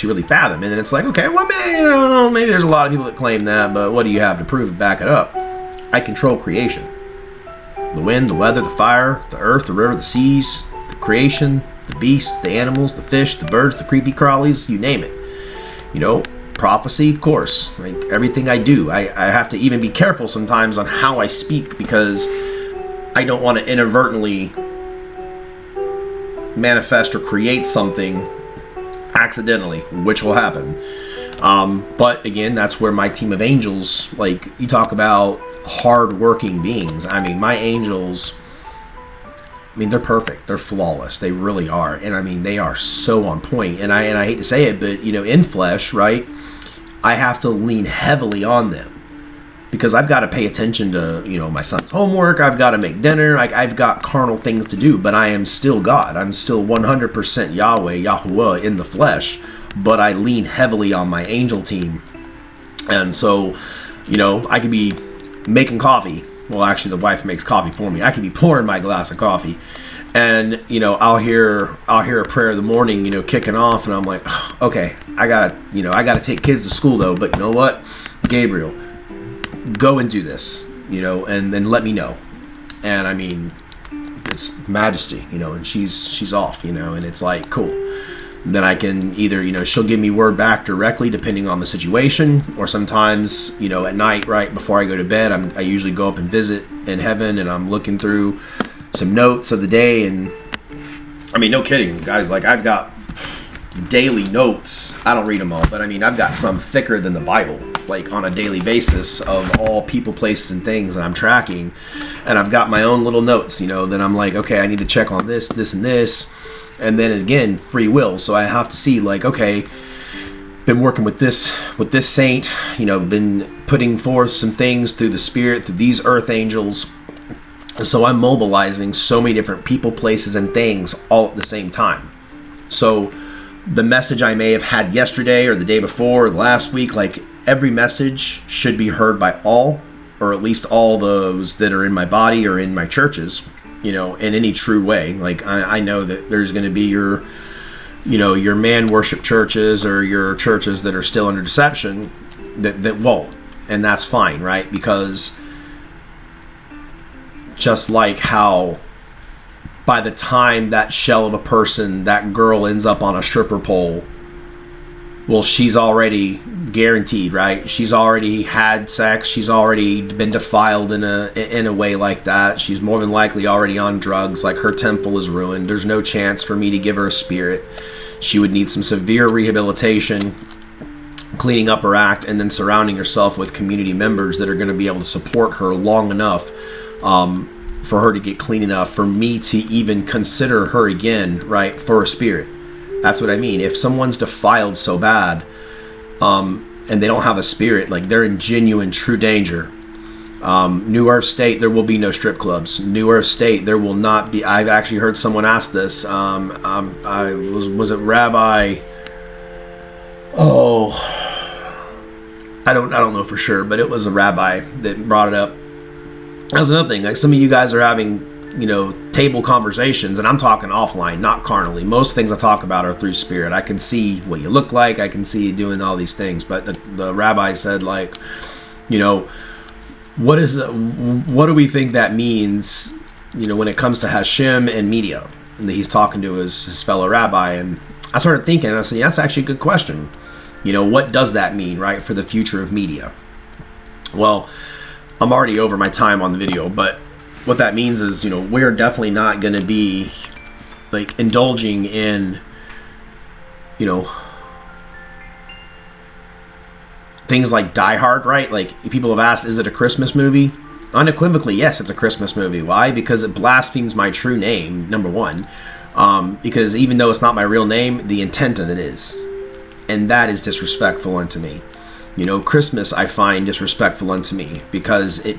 A: really fathom. And then it's like, okay, well, maybe there's a lot of people that claim that, but what do you have to prove to back it up? I control creation. The wind, the weather, the fire, the earth, the river, the seas, the creation, the beasts, the animals, the fish, the birds, the creepy crawlies, you name it. Prophecy, of course. Like, everything I do, I have to even be careful sometimes on how I speak, because I don't want to inadvertently manifest or create something accidentally, which will happen. But again, that's where my team of angels, like, you talk about hard-working beings. I mean, my angels, I mean, they're perfect. They're flawless. They really are. And I mean, they are so on point. And I hate to say it, but, you know, in flesh, right, I have to lean heavily on them because I've got to pay attention to, you know, my son's homework. I've got to make dinner. I've got carnal things to do, but I am still God. I'm still 100% Yahweh, Yahuwah in the flesh, but I lean heavily on my angel team. And so, you know, I could be making coffee. Well, actually, the wife makes coffee for me. I could be pouring my glass of coffee, and you know, I'll hear a prayer in the morning, you know, kicking off, and I'm like, oh, okay, I gotta take kids to school though. But you know what, Gabriel, go and do this, you know, and then let me know. And I mean, it's Majesty, you know, and she's off, you know, and it's like cool. Then I can either, you know, she'll give me word back directly depending on the situation, or sometimes, you know, at night, right before I go to bed, I usually go up and visit in heaven, and I'm looking through some notes of the day. And I mean, no kidding, guys, like I've got daily notes. I don't read them all, but I mean, I've got some thicker than the Bible, like on a daily basis of all people, places, and things that I'm tracking. And I've got my own little notes, you know, that I'm like, okay, I need to check on this, this, and this. And then again, free will. So I have to see, like, okay, been working with this saint, you know, been putting forth some things through the Spirit, through these earth angels. And so I'm mobilizing so many different people, places, and things all at the same time. So the message I may have had yesterday or the day before or last week, like every message should be heard by all, or at least all those that are in my body or in my churches, you know, in any true way. Like I know that there's going to be your, you know, your man worship churches or your churches that are still under deception that won't, and that's fine, right? Because just like how by the time that shell of a person, that girl ends up on a stripper pole, well, she's already guaranteed, right? She's already had sex. She's already been defiled in a way like that. She's more than likely already on drugs. Like her temple is ruined. There's no chance for me to give her a spirit. She would need some severe rehabilitation, cleaning up her act, and then surrounding herself with community members that are going to be able to support her long enough for her to get clean enough for me to even consider her again, right, for a spirit. That's what I mean. If someone's defiled so bad, and they don't have a spirit, like they're in genuine, true danger. New Earth State, there will be no strip clubs. New Earth State, there will not be. I've actually heard someone ask this. Was it Rabbi? Oh, I don't know for sure, but it was a rabbi that brought it up. That's another thing. Like some of you guys are having, you know, table conversations, and I'm talking offline, not carnally. Most things I talk about are through spirit. I can see what you look like. I can see you doing all these things. But the rabbi said, like, you know, what do we think that means, you know, when it comes to Hashem and media? And he's talking to his fellow rabbi, and I started thinking, and I said, yeah, that's actually a good question. You know, what does that mean, right, for the future of media? Well, I'm already over my time on the video, but what that means is, you know, we're definitely not going to be like indulging in, you know, things like Die Hard, right? Like people have asked, is it a Christmas movie? Unequivocally, yes, it's a Christmas movie. Why? Because it blasphemes my true name, number one. Because even though it's not my real name, the intent of it is. And that is disrespectful unto me. You know, Christmas I find disrespectful unto me because it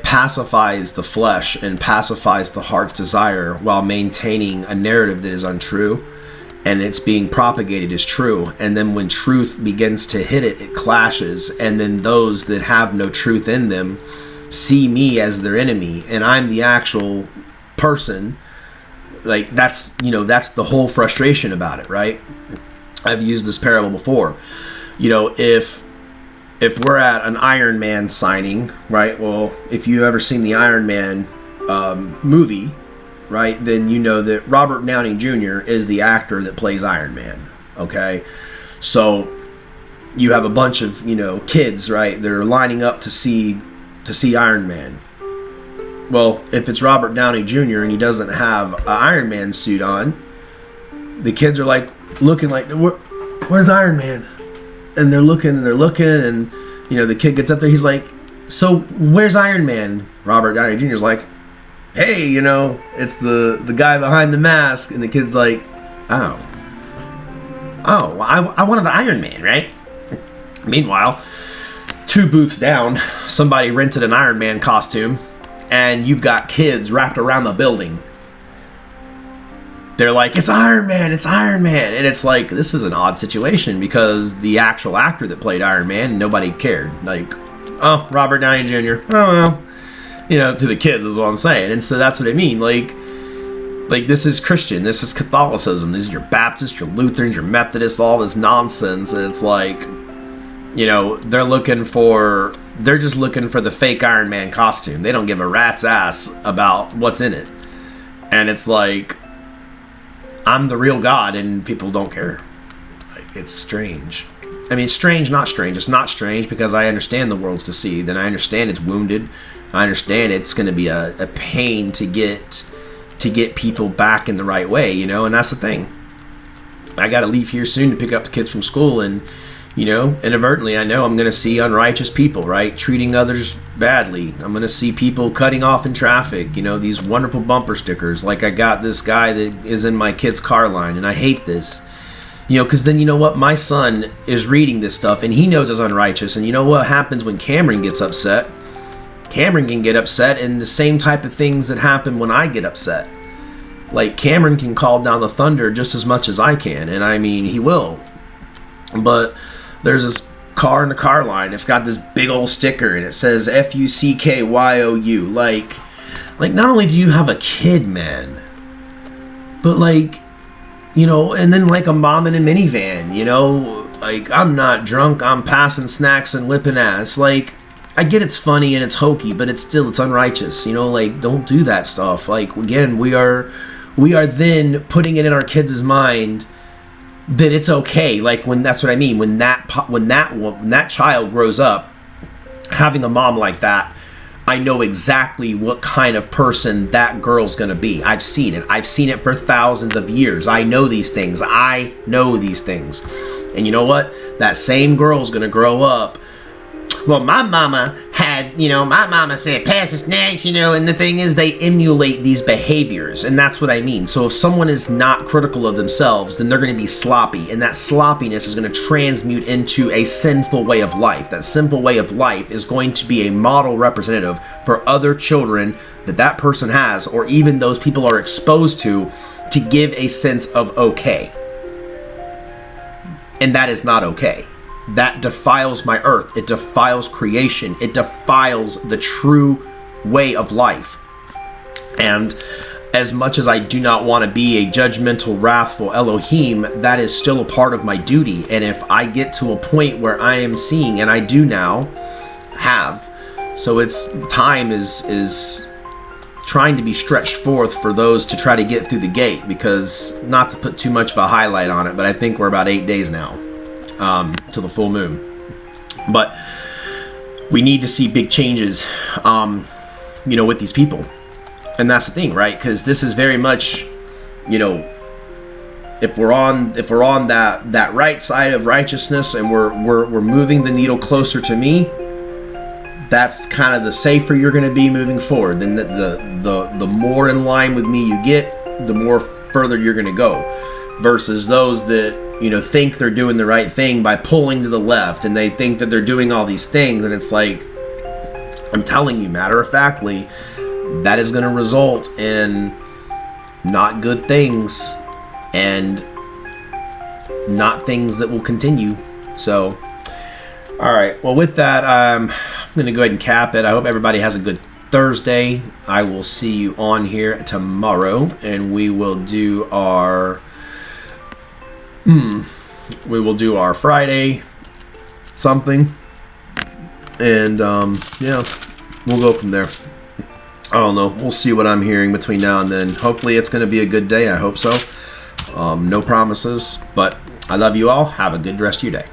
A: pacifies the flesh and pacifies the heart's desire while maintaining a narrative that is untrue, and it's being propagated as true. And then when truth begins to hit it, it clashes, and then those that have no truth in them see me as their enemy, and I'm the actual person. Like that's the whole frustration about it, right? I've used this parable before. You know, if we're at an Iron Man signing, right? Well, if you've ever seen the Iron Man movie, right, then you know that Robert Downey Jr. is the actor that plays Iron Man, okay? So you have a bunch of, you know, kids, right? They're lining up to see Iron Man. Well, if it's Robert Downey Jr. and he doesn't have an Iron Man suit on, the kids are like looking like, where's Iron Man? And they're looking, and the kid gets up there. He's like, so where's Iron Man? Robert Downey Jr.'s like, hey, it's the guy behind the mask. And the kid's like, oh, I wanted the Iron Man, right? Meanwhile, 2 booths down, somebody rented an Iron Man costume, and you've got kids wrapped around the building. They're like, it's Iron Man, it's Iron Man. And it's like, this is an odd situation because the actual actor that played Iron Man, nobody cared. Like, oh, Robert Downey Jr. Oh, well. To the kids is what I'm saying. And so that's what I mean. Like this is Christian. This is Catholicism. These are your Baptists, your Lutherans, your Methodists, all this nonsense. And it's like, they're just looking for the fake Iron Man costume. They don't give a rat's ass about what's in it. And it's like, I'm the real God, and people don't care. Like, it's strange. I mean, it's strange, not strange. It's not strange because I understand the world's deceived, and I understand it's wounded. I understand it's going to be a pain to get people back in the right way, and that's the thing. I got to leave here soon to pick up the kids from school, and inadvertently, I know I'm going to see unrighteous people, right? Treating others badly. I'm going to see people cutting off in traffic, these wonderful bumper stickers. Like I got this guy that is in my kid's car line, and I hate this. Because then my son is reading this stuff, and he knows it's unrighteous. And you know what happens when Cameron gets upset? Cameron can get upset, and the same type of things that happen when I get upset. Like, Cameron can call down the thunder just as much as I can, and I mean, he will. But there's this car in the car line. It's got this big old sticker, and it says FUCKYOU. Like not only do you have a kid, man, but and then a mom in a minivan, like, I'm not drunk, I'm passing snacks and whipping ass. Like, I get it's funny and it's hokey, but it's unrighteous, don't do that stuff. Like, again, we are then putting it in our kids' mind that it's okay. Like, that's what I mean. When that child grows up, having a mom like that, I know exactly what kind of person that girl's gonna be. I've seen it. I've seen it for thousands of years. I know these things. And you know what? That same girl's gonna grow up. Well, my mama said, pass the snacks, and the thing is, they emulate these behaviors, and that's what I mean. So if someone is not critical of themselves, then they're going to be sloppy, and that sloppiness is going to transmute into a sinful way of life. That sinful way of life is going to be a model representative for other children that person has, or even those people are exposed to give a sense of okay. And that is not okay. That defiles my earth. It defiles creation. It defiles the true way of life. And as much as I do not want to be a judgmental, wrathful Elohim, that is still a part of my duty. And if I get to a point where I am seeing, and I do now have, so it's time is trying to be stretched forth for those to try to get through the gate, because not to put too much of a highlight on it, but I think we're about 8 days now. To the full moon. But we need to see big changes, with these people. And that's the thing, right? Because this is very much, if we're on that right side of righteousness, and we're moving the needle closer to me, that's kind of the safer you're going to be moving forward. Then the more in line with me you get, the more further you're going to go. Versus those that think they're doing the right thing by pulling to the left, and they think that they're doing all these things, and it's like, I'm telling you, matter of factly, that is going to result in not good things, and not things that will continue. So, alright, well, with that, I'm going to go ahead and cap it. I hope everybody has a good Thursday. I will see you on here tomorrow, and we will do our Friday something, and we'll go from there. I don't know, we'll see what I'm hearing between now and then. Hopefully it's going to be a good day. I hope so. No promises, but I love you all. Have a good rest of your day.